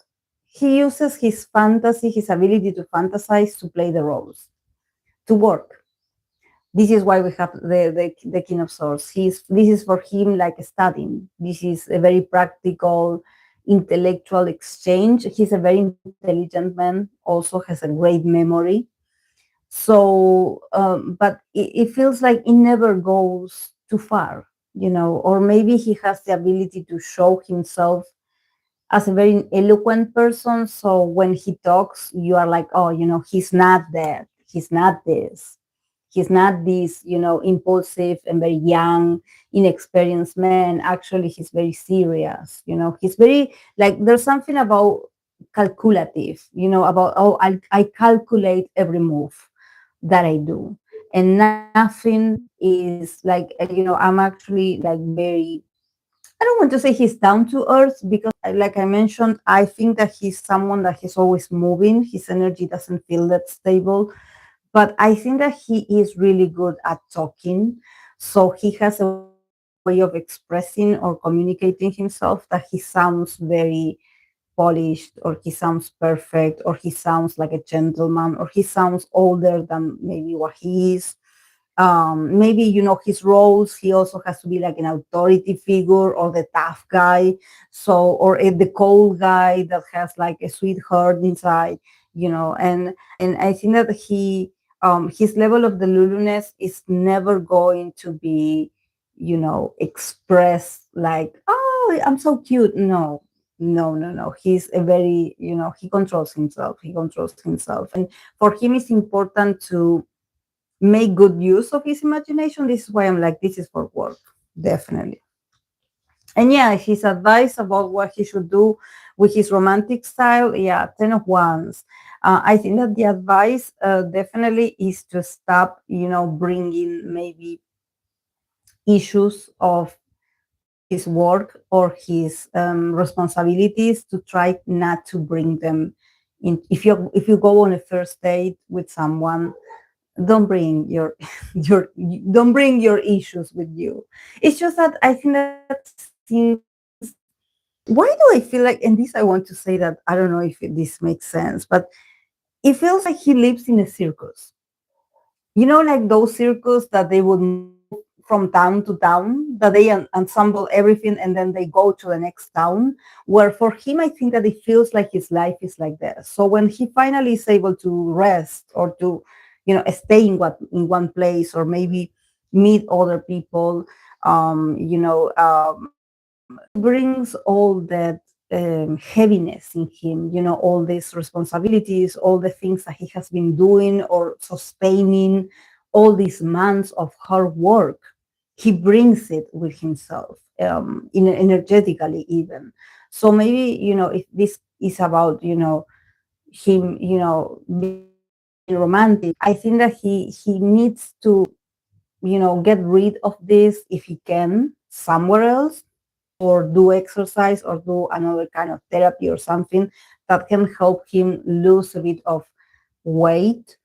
He uses his fantasy, his ability to fantasize, to play the roles, to work. This is why we have the King of Swords. This is for him like studying. This is a very practical, intellectual exchange. He's a very intelligent man, also has a great memory. So, but it feels like it never goes too far, or maybe he has the ability to show himself as a very eloquent person. So when he talks, you are like, oh, he's not that. He's not this. He's not this, impulsive and very young, inexperienced man. Actually, he's very serious. He's very like, there's something about calculative, about, oh, I calculate every move that I do. And nothing is like, I'm actually like very, I don't want to say he's down to earth, because, like I mentioned, I think that he's someone that he's always moving. His energy doesn't feel that stable. But I think that he is really good at talking. So he has a way of expressing or communicating himself that he sounds very polished, or he sounds perfect, or he sounds like a gentleman, or he sounds older than maybe what he is. Maybe his roles, he also has to be like an authority figure, or the tough guy, so, or the cold guy that has like a sweetheart inside, and I think that his level of the Luluness is never going to be expressed like, oh, I'm so cute. No, no, no, no. He's a very, he controls himself, and for him it's important to make good use of his imagination. This is why I'm like, this is for work, definitely. And yeah, his advice about what he should do with his romantic style, yeah, 10 of Wands. I think that the advice definitely is to stop, bringing maybe issues of his work or his responsibilities, to try not to bring them in. If you go on a first date with someone, don't bring your don't bring your issues with you. It's just that I think that seems, why do I feel like, and this I want to say that I don't know if this makes sense, but it feels like he lives in a circus. Like those circus that they would move from town to town, that they ensemble everything and then they go to the next town. Where for him, I think that it feels like his life is like this. So when he finally is able to rest, or to, stay in one place, or maybe meet other people, brings all that heaviness in him, all these responsibilities, all the things that he has been doing or sustaining, all these months of hard work. He brings it with himself, energetically even. So maybe, if this is about, him, being romantic, I think that he needs to, get rid of this if he can somewhere else, or do exercise, or do another kind of therapy or something that can help him lose a bit of weight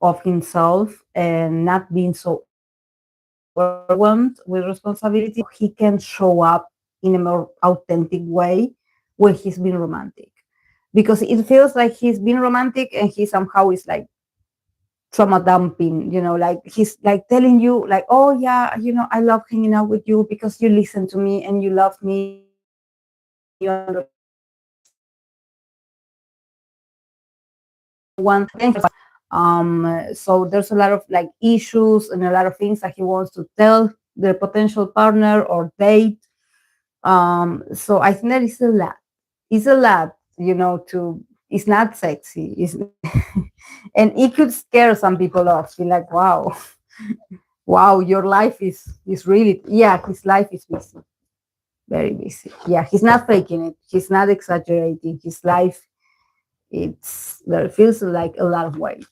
of himself, and not being so overwhelmed with responsibility. He can show up in a more authentic way when he's been romantic, because it feels like he's been romantic and he somehow is like trauma dumping, like he's like telling you like, oh yeah, I love hanging out with you because you listen to me and you love me and you understand me and you want. So there's a lot of like issues and a lot of things that he wants to tell the potential partner or date. So I think that is a lot. It's a lot, to it's not sexy. It's and it could scare some people off. Be like, wow, wow, your life is really, yeah, his life is busy, very busy. Yeah, he's not faking it. He's not exaggerating. His life, there feels like a lot of weight.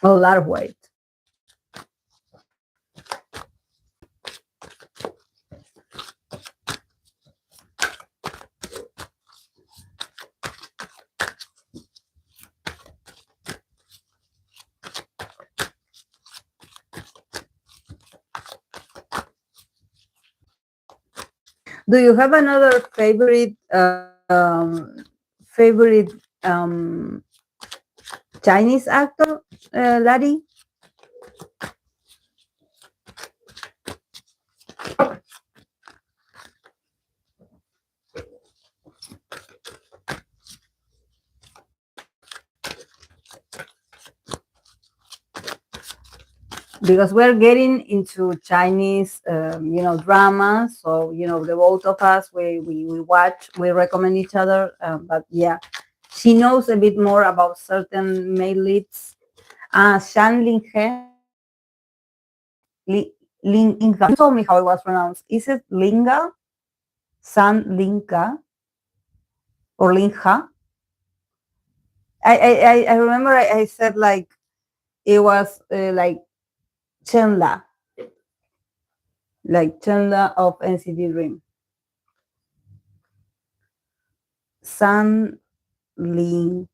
A lot of weight. Do you have another favorite Chinese actor, Larry? Because we're getting into Chinese, drama. So, the both of us, we watch, we recommend each other. But yeah, she knows a bit more about certain male leads. Zhang Linghe, Linga. You told me how it was pronounced. Is it Linga? San Linga or Linha? I remember I said like it was like Chenla, like Chenla of NCT Dream. San Linga,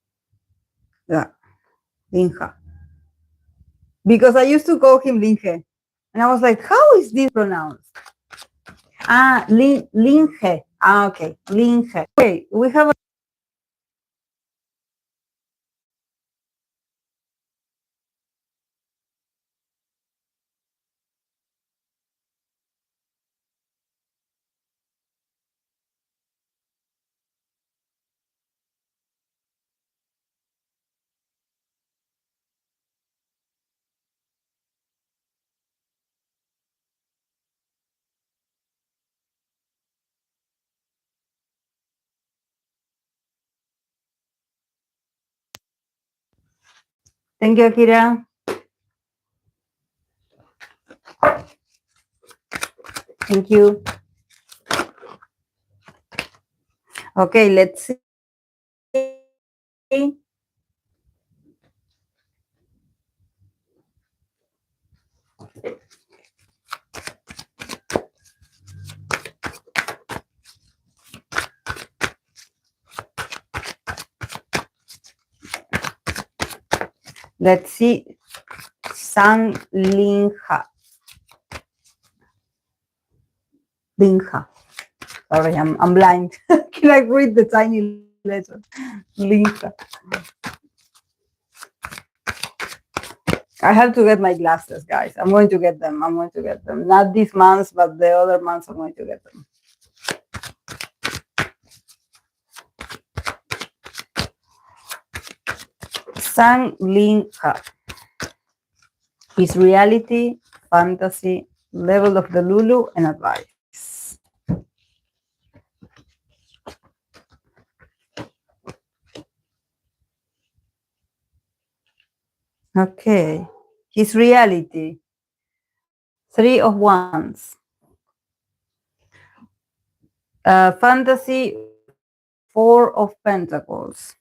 Linha. Because I used to call him Linge, and I was like, how is this pronounced? Linge. Okay, Linge. Okay, we have. Thank you, Akira. Thank you. Okay, let's see. Let's see. San Linha. Linha. Sorry, I'm blind. Can I read the tiny letter? Linha. I have to get my glasses, guys. I'm going to get them. I'm going to get them. Not this month, but the other months I'm going to get them. Sang Linha is reality, fantasy, level of Delulu, and advice. Okay. His reality. 3 of Wands. Fantasy, Four of Pentacles.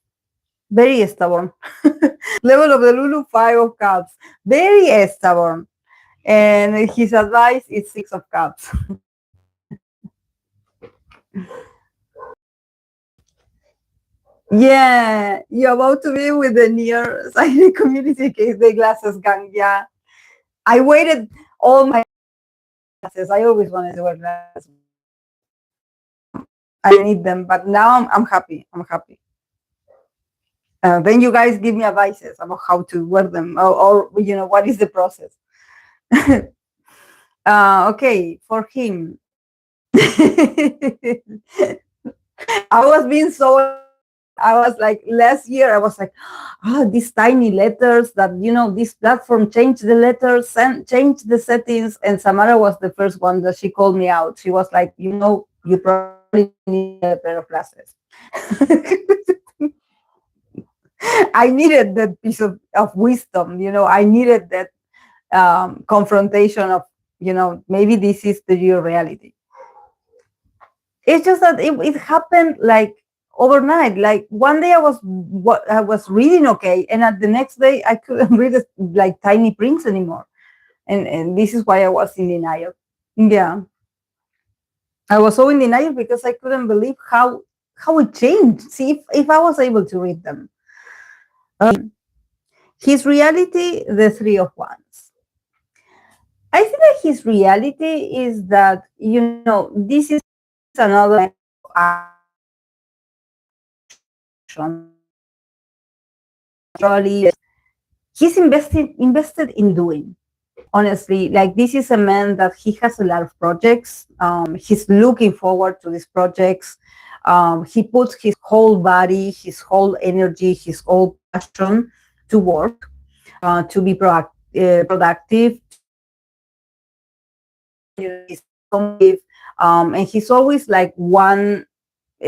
Very stubborn. Level of Delulu, Five of Cups. Very stubborn. And his advice is Six of Cups. Yeah, you're about to be with the near sighted community case the glasses gang. Yeah. I waited all my glasses. I always wanted to wear glasses. I need them, but now I'm happy. I'm happy. Then you guys give me advices about how to wear them, or what is the process. Okay, for him. I was being so. I was like last year. I was like, oh, these tiny letters that this platform changed the letters and changed the settings. And Samara was the first one that she called me out. She was like, you probably need a pair of glasses. I needed that piece of wisdom. I needed that confrontation of, maybe this is the real reality. It's just that it happened like overnight. Like one day I was reading okay, and at the next day I couldn't read like tiny prints anymore. And this is why I was in denial. Yeah, I was so in denial because I couldn't believe how it changed. See, if I was able to read them. His reality, the Three of Wands. I think that his reality is that, this is another action. He's invested in doing. Honestly, like this is a man that he has a lot of projects. He's looking forward to these projects. He puts his whole body, his whole energy, his whole passion to work, to be productive. He's and he's always like one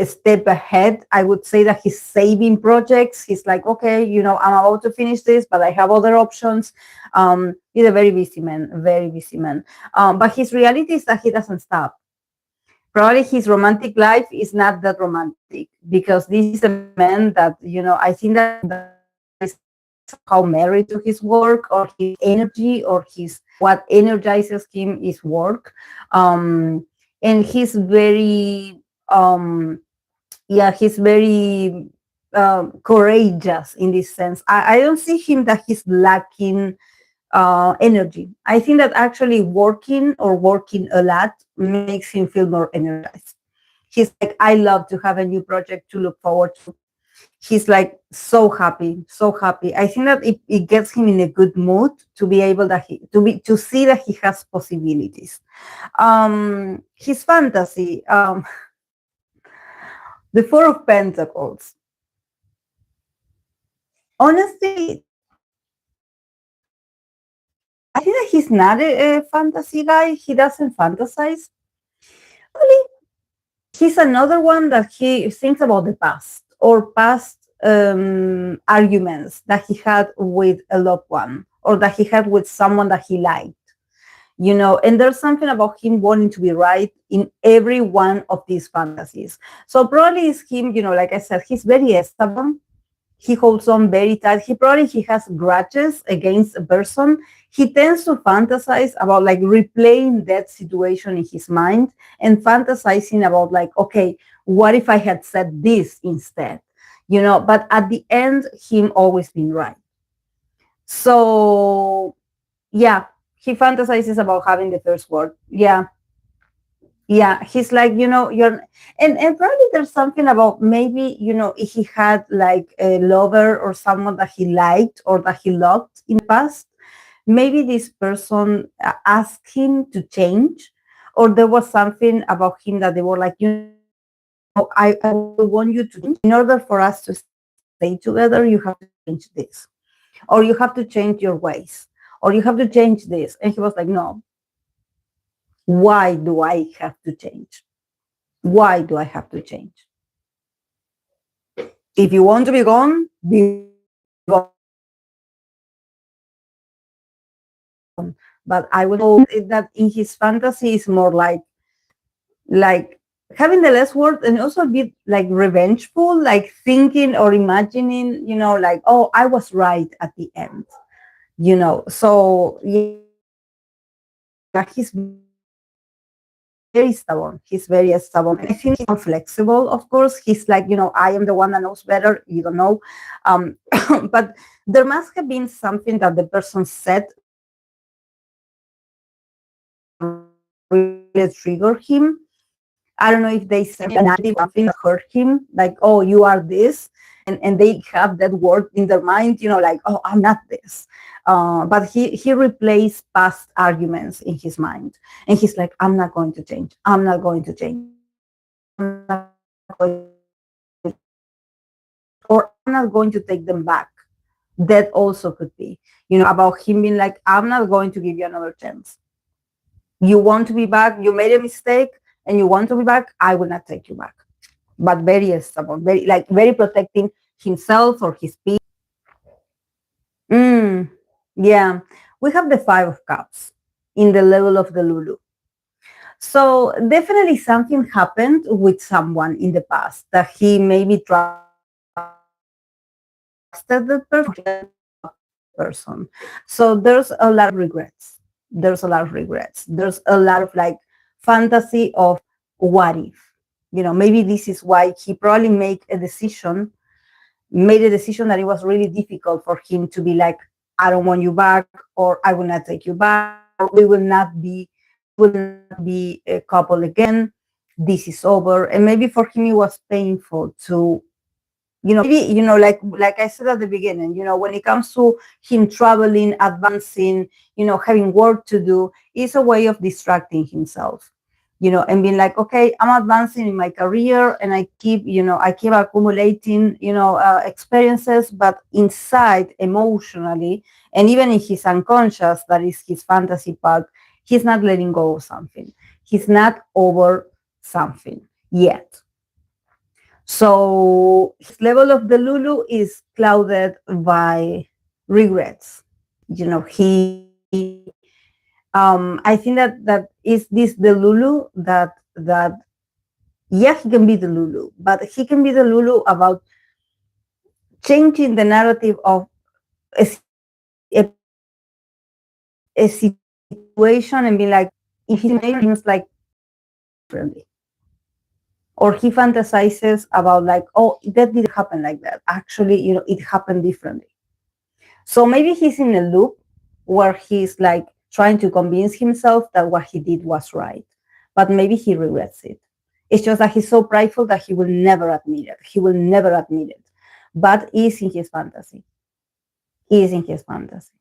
step ahead. I would say that he's saving projects. He's like, okay, I'm about to finish this, but I have other options. He's a very busy man, very busy man. But his reality is that he doesn't stop. Probably his romantic life is not that romantic because this is a man that, I think that is somehow married to his work or his energy or what energizes him is work. And he's very, he's very courageous in this sense. I don't see him that he's lacking energy. I think that actually working a lot makes him feel more energized. He's like, I love to have a new project to look forward to. He's like so happy, so happy. I think that it gets him in a good mood to be able to see that he has possibilities. His fantasy, the Four of Pentacles. Honestly, I think that he's not a fantasy guy. He doesn't fantasize. Really, he's another one that he thinks about the past or past arguments that he had with a loved one or that he had with someone that he liked. And there's something about him wanting to be right in every one of these fantasies. So probably it's him, like I said, he's very stubborn. He holds on very tight. He has grudges against a person. He tends to fantasize about like replaying that situation in his mind and fantasizing about like, okay, what if I had said this instead? But at the end, him always being right. So yeah, he fantasizes about having the first word. Yeah, he's like, and probably there's something about maybe, if he had like a lover or someone that he liked or that he loved in the past, maybe this person asked him to change, or there was something about him that they were like, I want you to change. In order for us to stay together, you have to change this, or you have to change your ways, or you have to change this. And he was like, no, why do I have to change? Why do I have to change? If you want to be gone, be gone. But I would know that in his fantasy is more like having the less words and also be like revengeful, like thinking or imagining, like, oh, I was right at the end, So yeah, he's very stubborn. He's very stubborn. And I think he's inflexible, of course. He's like, I am the one that knows better. You don't know. But there must have been something that the person said really triggered him. I don't know if they said something that hurt him, like, oh, you are this. And they have that word in their mind, like, oh, I'm not this. But he replaced past arguments in his mind. And he's like, I'm not going to change. I'm not going to change. I'm not going to, or I'm not going to take them back. That also could be, about him being like, I'm not going to give you another chance. You want to be back, you made a mistake, and you want to be back, I will not take you back. But very stubborn, very protecting himself or his peace. Yeah, we have the 5 of Cups in the level of Delulu. So definitely something happened with someone in the past that he maybe trusted the person. So there's a lot of regrets. There's a lot of regrets. There's a lot of like fantasy of what if. Maybe this is why he probably made a decision that it was really difficult for him to be like, I don't want you back, or I will not take you back, or we will not be a couple again. This is over. And maybe for him it was painful to, maybe, like I said at the beginning, when it comes to him traveling, advancing, having work to do, it's a way of distracting himself, and being like, okay, I'm advancing in my career and I keep accumulating, experiences, but inside emotionally, and even in his unconscious, that is his fantasy part, he's not letting go of something. He's not over something yet. So his level of Delulu is clouded by regrets. I think that is this Delulu that yeah, he can be Delulu, but he can be Delulu about changing the narrative of a situation and being like, if he things like differently. Or he fantasizes about like, oh, that didn't happen like that. Actually, it happened differently. So maybe he's in a loop where he's like trying to convince himself that what he did was right, but maybe he regrets it. It's just that he's so prideful that he will never admit it. He will never admit it, but is in his fantasy. He is in his fantasy.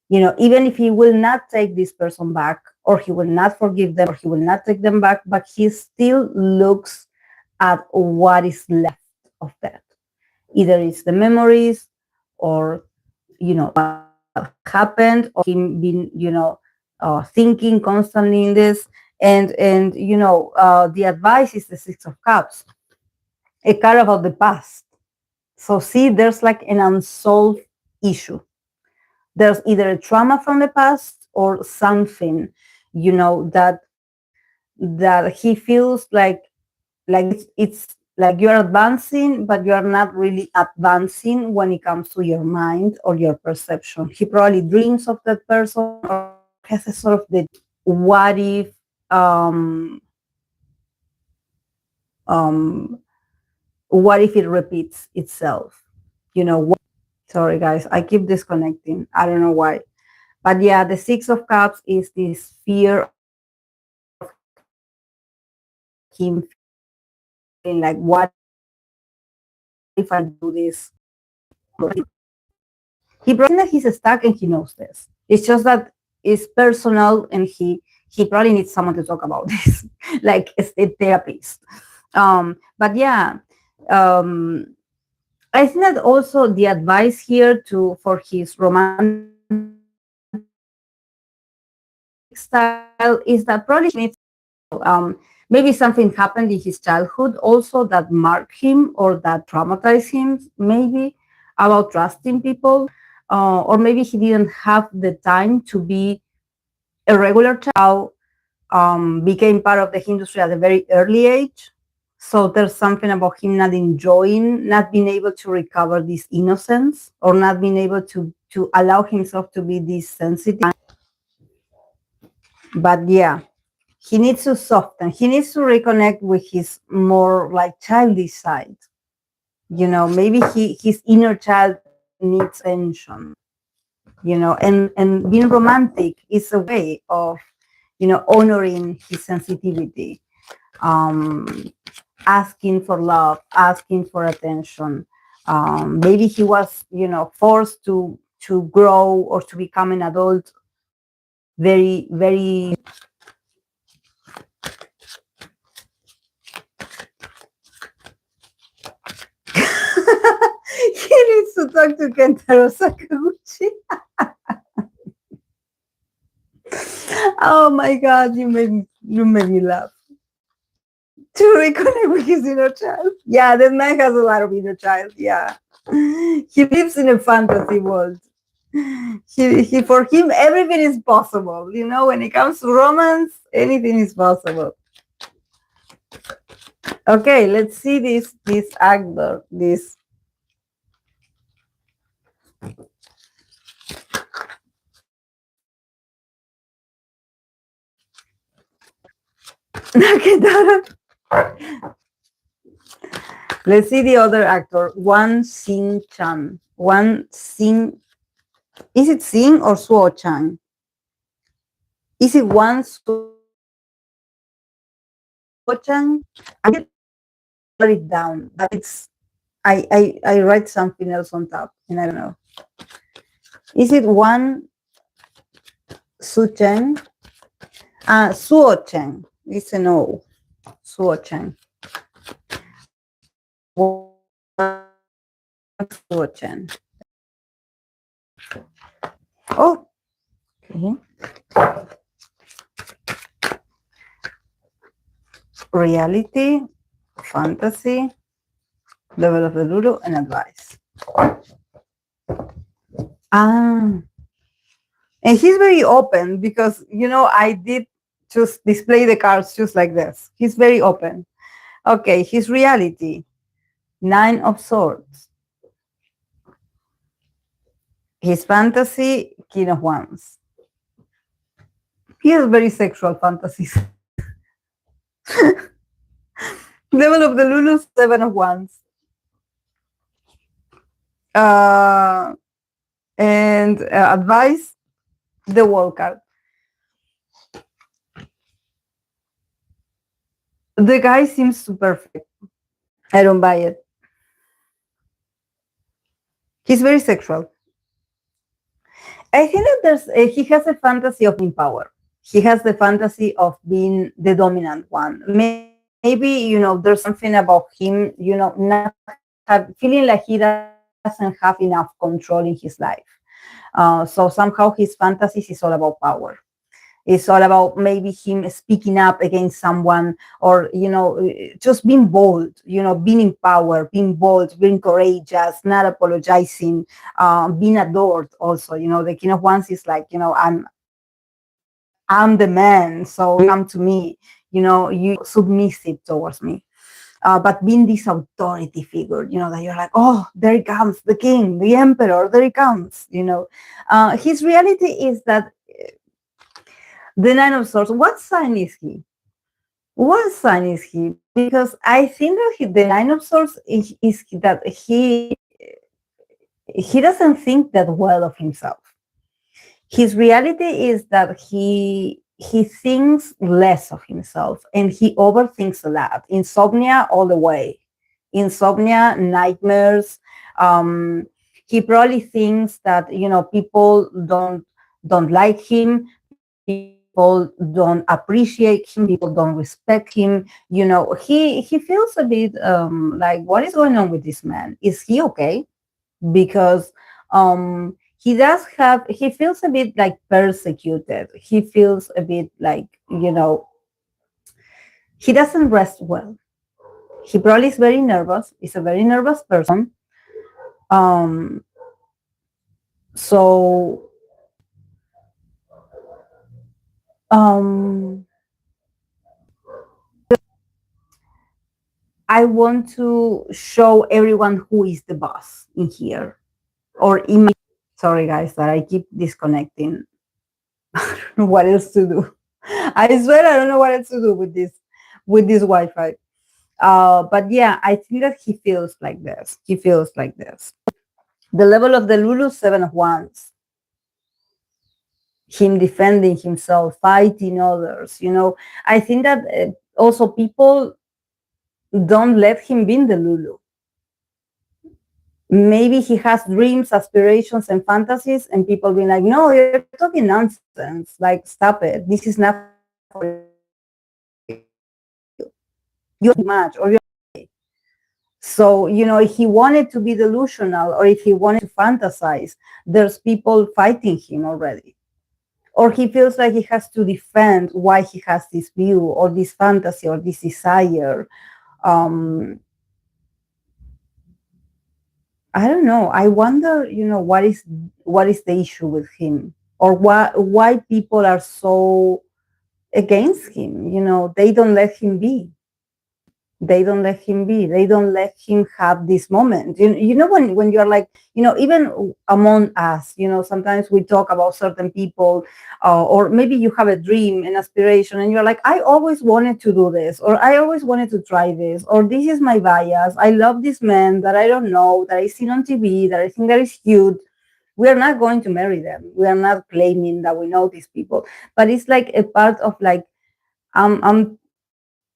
Even if he will not take this person back, or he will not forgive them, or he will not take them back, but he still looks at what is left of that. Either it's the memories, or what happened, or him being thinking constantly in this. And the advice is the 6 of Cups, a card about the past. So see, there's like an unsolved issue. There's either a trauma from the past or something, that he feels like it's like you're advancing, but you are not really advancing when it comes to your mind or your perception. He probably dreams of that person, or has a sort of the what if what if it repeats itself? Sorry guys, I keep disconnecting. I don't know why. But yeah, the 6 of Cups is this fear of him feeling like, what if I do this? He probably that he's stuck and he knows this. It's just that it's personal, and he probably needs someone to talk about this, like a therapist. But yeah, I think that also the advice here for his romantic style is that probably he needs, maybe something happened in his childhood also that marked him or that traumatized him, maybe about trusting people, or maybe he didn't have the time to be a regular child, became part of the industry at a very early age. So there's something about him not enjoying, not being able to recover this innocence, or not being able to allow himself to be this sensitive. But yeah, he needs to soften. He needs to reconnect with his more like childish side. Maybe his inner child needs attention. And being romantic is a way of honoring his sensitivity, um, asking for love, asking for attention. Maybe he was forced to grow or to become an adult very, very. He needs to talk to Kentaro Sakaguchi. Oh my god, you made me laugh. To reconnect with his inner child. Yeah, that man has a lot of inner child. Yeah. He lives in a fantasy world. He for him everything is possible. When it comes to romance, anything is possible. Okay, let's see this actor. This Nakatara. Let's see the other actor, Wang Xing Chan. Wang Xing. Is it Xing or Zhuocheng? Is it Wang Zhuocheng? I did write it down, but I write something else on top, and I don't know. Is it Wang Sucheng? Zhuocheng. It's an O. Zhuocheng. Zhuocheng. Oh, okay. Reality, fantasy, level of Delulu, and advice. And he's very open because I did just display the cards just like this. He's very open. Okay, his reality, 9 of Swords. His fantasy, King of Wands. He has very sexual fantasies. Level of the Lulu, 7 of Wands. And advice, the World card. The guy seems too perfect. I don't buy it. He's very sexual. I think that he has a fantasy of being power. He has the fantasy of being the dominant one. Maybe there's something about him, not feeling like he doesn't have enough control in his life. So somehow his fantasies is all about power. It's all about maybe him speaking up against someone, or just being bold, being in power, being bold, being courageous, not apologizing, being adored. Also, the King of Wands is like, I'm the man, so come to me. You submissive towards me. But being this authority figure, that you're like, oh, there he comes, the king, the emperor, there he comes. His reality is that the 9 of Swords. What sign is he? What sign is he? Because I think that the 9 of Swords is that he doesn't think that well of himself. His reality is that he thinks less of himself, and he overthinks a lot. Insomnia all the way. Insomnia, nightmares. He probably thinks that people don't like him. People don't appreciate him. People don't respect him. He feels a bit like, what is going on with this man? Is he okay? Because he feels a bit like persecuted. He feels a bit like, he doesn't rest well. He probably is very nervous. He's a very nervous person. Um, so um, I want to show everyone who is the boss in here. Or in my, sorry guys that I keep disconnecting. I don't know what else to do. I swear I don't know what else to do with this Wi-Fi. But yeah, I think that he feels like this. He feels like this. The level of the Lulu, 7 of Wands. Him defending himself, fighting others. I think that also people don't let him be in the Lulu. Maybe he has dreams, aspirations, and fantasies, and people being like, "No, you're talking nonsense. Like, stop it. This is not for you. You're too much, or you're." So, if he wanted to be delusional or if he wanted to fantasize, there's people fighting him already. Or he feels like he has to defend why he has this view or this fantasy or this desire. I don't know. I wonder, what is the issue with him, or why people are so against him. They don't let him be. They don't let him be. They don't let him have this moment. When you're like, even among us, sometimes we talk about certain people, or maybe you have a dream, an aspiration, and you're like, I always wanted to do this, or I always wanted to try this, or this is my bias. I love this man that I don't know, that I see on TV, that I think that is cute. We are not going to marry them. We are not claiming that we know these people, but it's like a part of like,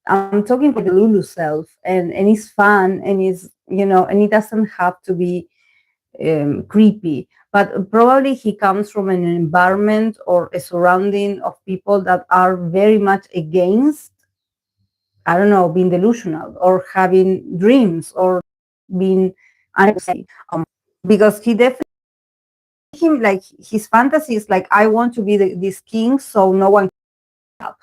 I'm talking for the Lulu self, and it's fun, and and it doesn't have to be creepy. But probably he comes from an environment or a surrounding of people that are very much against, I don't know, being delusional or having dreams or being unsexy. Because he definitely him like his fantasy is like, I want to be this king, so no one can help.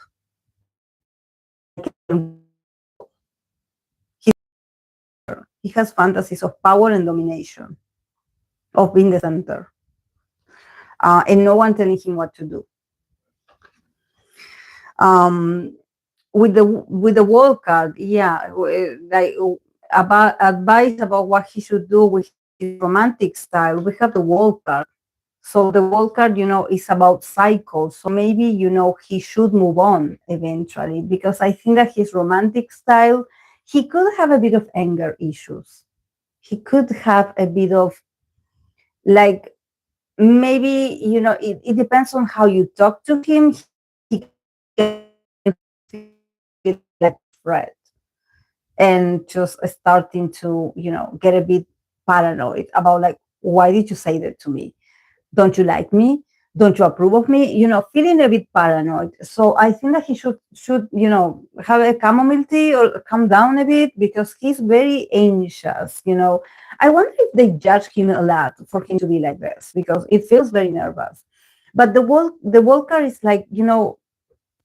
He has fantasies of power and domination, of being the center, and no one telling him what to do. With the world card, yeah, like about advice about what he should do with his romantic style. We have the world card. So the world card, is about cycles. So maybe, he should move on eventually, because I think that his romantic style, he could have a bit of anger issues. He could have a bit of like, maybe, it depends on how you talk to him. He can feel like threat and just starting to, get a bit paranoid about like, why did you say that to me? Don't you like me? Don't you approve of me? Feeling a bit paranoid. So I think that he should have a chamomile tea or calm down a bit, because he's very anxious. I wonder if they judge him a lot for him to be like this, because it feels very nervous. But the Walker is like,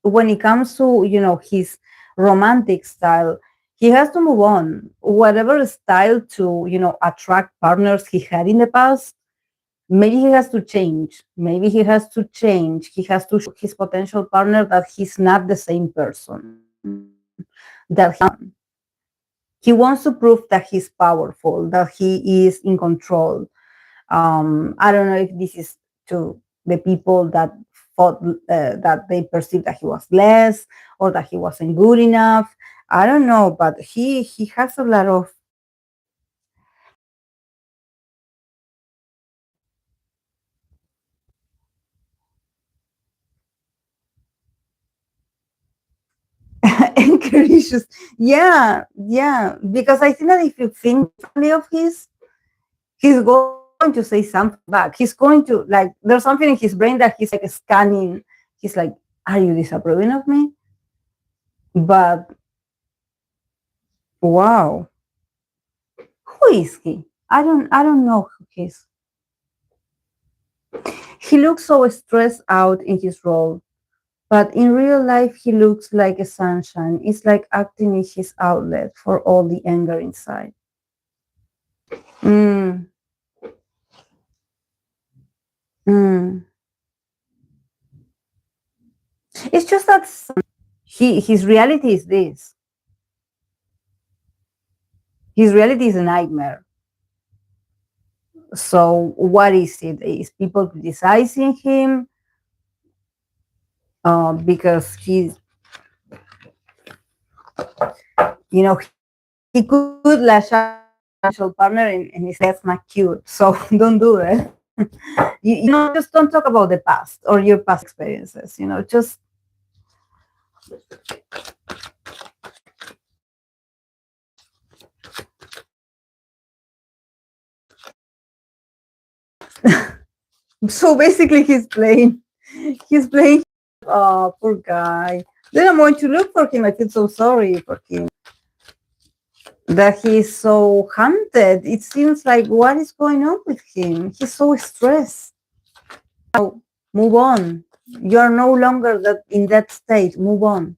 when it comes to his romantic style, he has to move on. Whatever style to attract partners he had in the past, maybe he has to change. Maybe he has to change. He has to show his potential partner that he's not the same person. That he wants to prove that he's powerful, that he is in control. I don't know if this is to the people that thought that they perceived that he was less or that he wasn't good enough. I don't know, but he has a lot of anger issues. Yeah, yeah. Because I think that if you think differently of he's going to say something back. He's going to like, there's something in his brain that he's like scanning. He's like, are you disapproving of me? But wow, who is he? I don't know who he is. He looks so stressed out in his role, but in real life he looks like a sunshine. It's like acting is his outlet for all the anger inside. Mm, mm. It's just that his reality is this. His reality is a nightmare. So what is it? Is people criticizing him because he's, he could lash out on partner and he says that's not cute. So don't do it. Just don't talk about the past or your past experiences. Just so basically he's playing poor guy. Then I'm going to look for him. I feel so sorry for him that he's so hunted. It seems like what is going on with him? He's so stressed. Now, move on. You're no longer in that state. Move on.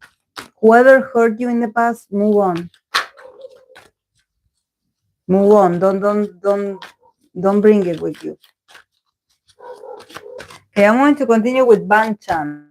Whoever hurt you in the past, move on. Move on. Don't bring it with you. Okay, I'm going to continue with Bangchan.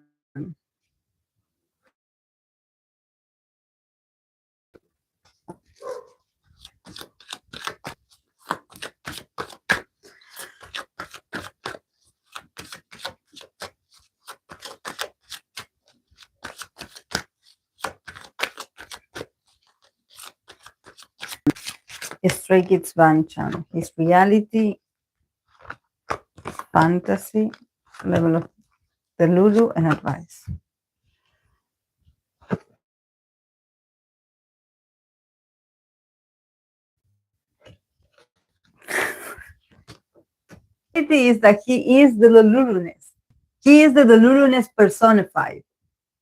Stray Kids Bangchan. His reality, fantasy, level of Delulu, and advice. It is that he is the Deluluness. He is the Deluluness personified.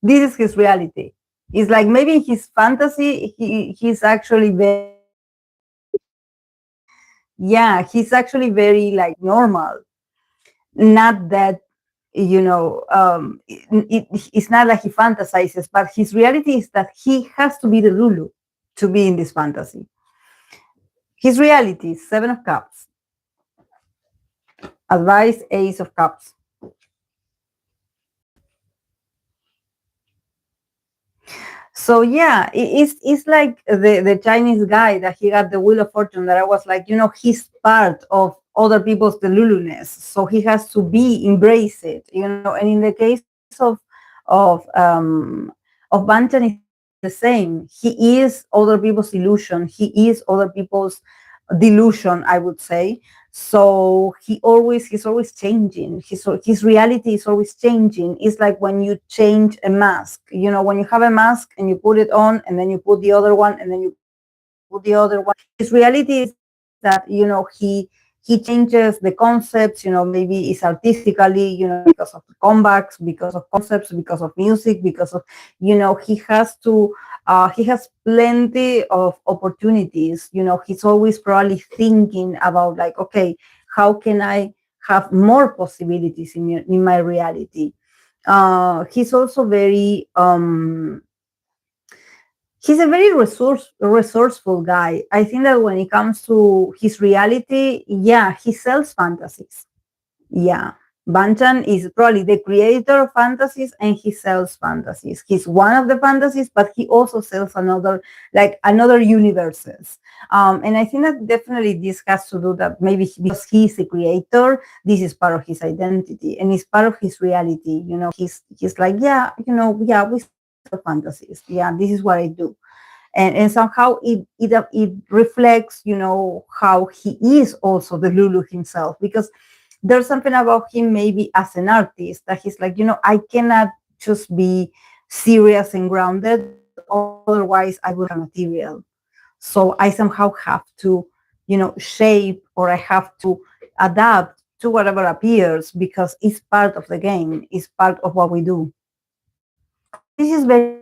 This is his reality. It's like maybe in his fantasy, he's actually very, he's actually very like normal. Not that, it's not that he fantasizes, but his reality is that he has to be the Lulu to be in this fantasy. His reality is 7 of Cups. Advice, Ace of Cups. So it's like the Chinese guy that he got the Wheel of Fortune that I was like, he's part of other people's deluluness. So he has to embrace it, and in the case of of um of Bangchan is the same. He is other people's illusion. He is other people's delusion, I would say. So he's always changing. His reality is always changing. It's like when you change a mask, when you have a mask and you put it on and then you put the other one and then you put the other one. His reality is that he changes the concepts, maybe it's artistically, because of the comebacks, because of concepts, because of music, because of, he has plenty of opportunities. He's always probably thinking about like, okay, how can I have more possibilities in my reality? He's also very he's a very resourceful guy. I think that when it comes to his reality, he sells fantasies. Yeah. Bangchan is probably the creator of fantasies and he sells fantasies. He's one of the fantasies, but he also sells another universes. And I think that definitely this has to do that maybe because he's a creator, this is part of his identity and it's part of his reality. He's like, we sell fantasies. Yeah, this is what I do. And somehow it reflects, how he is also the Lulu himself, because there's something about him maybe as an artist that he's like, I cannot just be serious and grounded, otherwise I will have material. So I somehow have to, shape, or I have to adapt to whatever appears because it's part of the game, it's part of what we do. This is very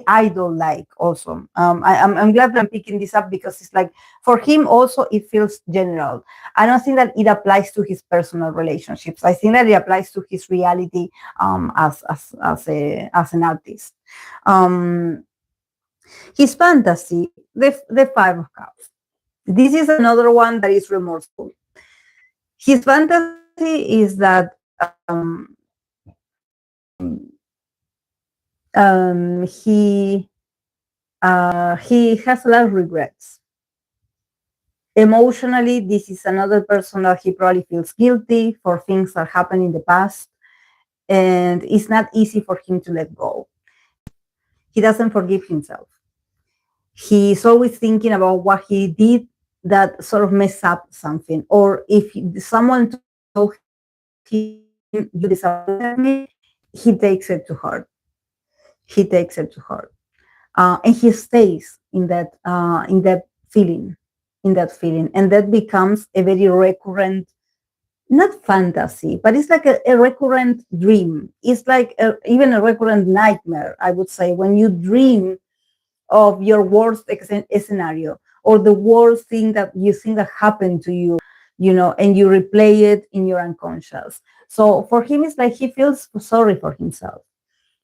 idol-like also. I'm glad that I'm picking this up because it's like for him also it feels general. I don't think that it applies to his personal relationships. I think that it applies to his reality as an artist. His fantasy, the 5 of Cups. This is another one that is remorseful. His fantasy is that he has a lot of regrets. Emotionally, this is another person that he probably feels guilty for things that happened in the past, and it's not easy for him to let go. He doesn't forgive himself. He's always thinking about what he did that sort of mess up something, or if someone told him you disappointed me, he takes it to heart. He takes it to heart, and he stays in that feeling, and that becomes a very recurrent, not fantasy, but it's like a recurrent dream. It's like even a recurrent nightmare, I would say, when you dream of your worst scenario, or the worst thing that you think that happened to you, and you replay it in your unconscious. So for him, it's like he feels sorry for himself.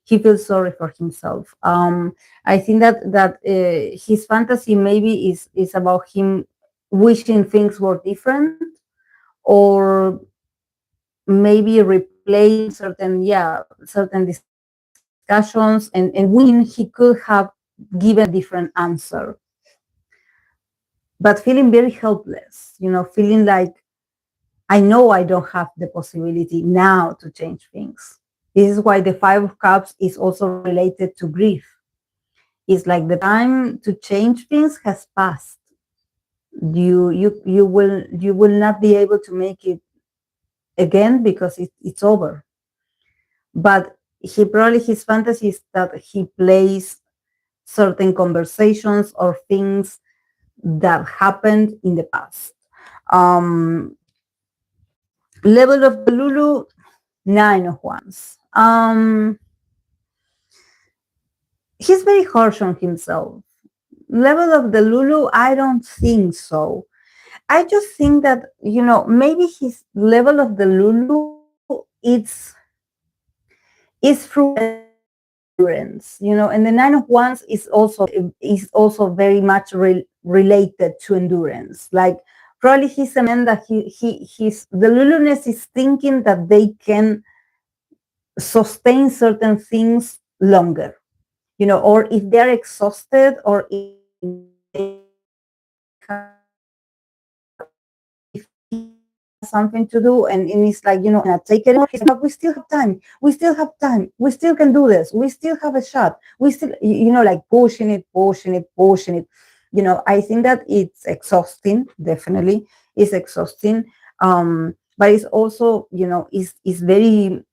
He feels sorry for himself. I think that his fantasy maybe is about him wishing things were different, or maybe replaying certain discussions, and wishing he could have given a different answer, but feeling very helpless, feeling like, I know I don't have the possibility now to change things. This is why the Five of Cups is also related to grief. It's like the time to change things has passed. You will not be able to make it again because it's over. But his fantasy is that he plays certain conversations or things that happened in the past. Level of Delulu, 9 of Wands. He's very harsh on himself. Level of Delulu, I don't think so. I just think that, maybe his level of Delulu, is through endurance, and the 9 of Wands is also very much related to endurance. Like, probably he's a man that his the lululiness is thinking that they can sustain certain things longer, or if they're exhausted, or if he has something to do, and it's like, not take it anymore. But we still have time. We still have time. We still can do this. We still have a shot. We still, like pushing it. I think that it's exhausting. Definitely, it's exhausting. But it's also, is very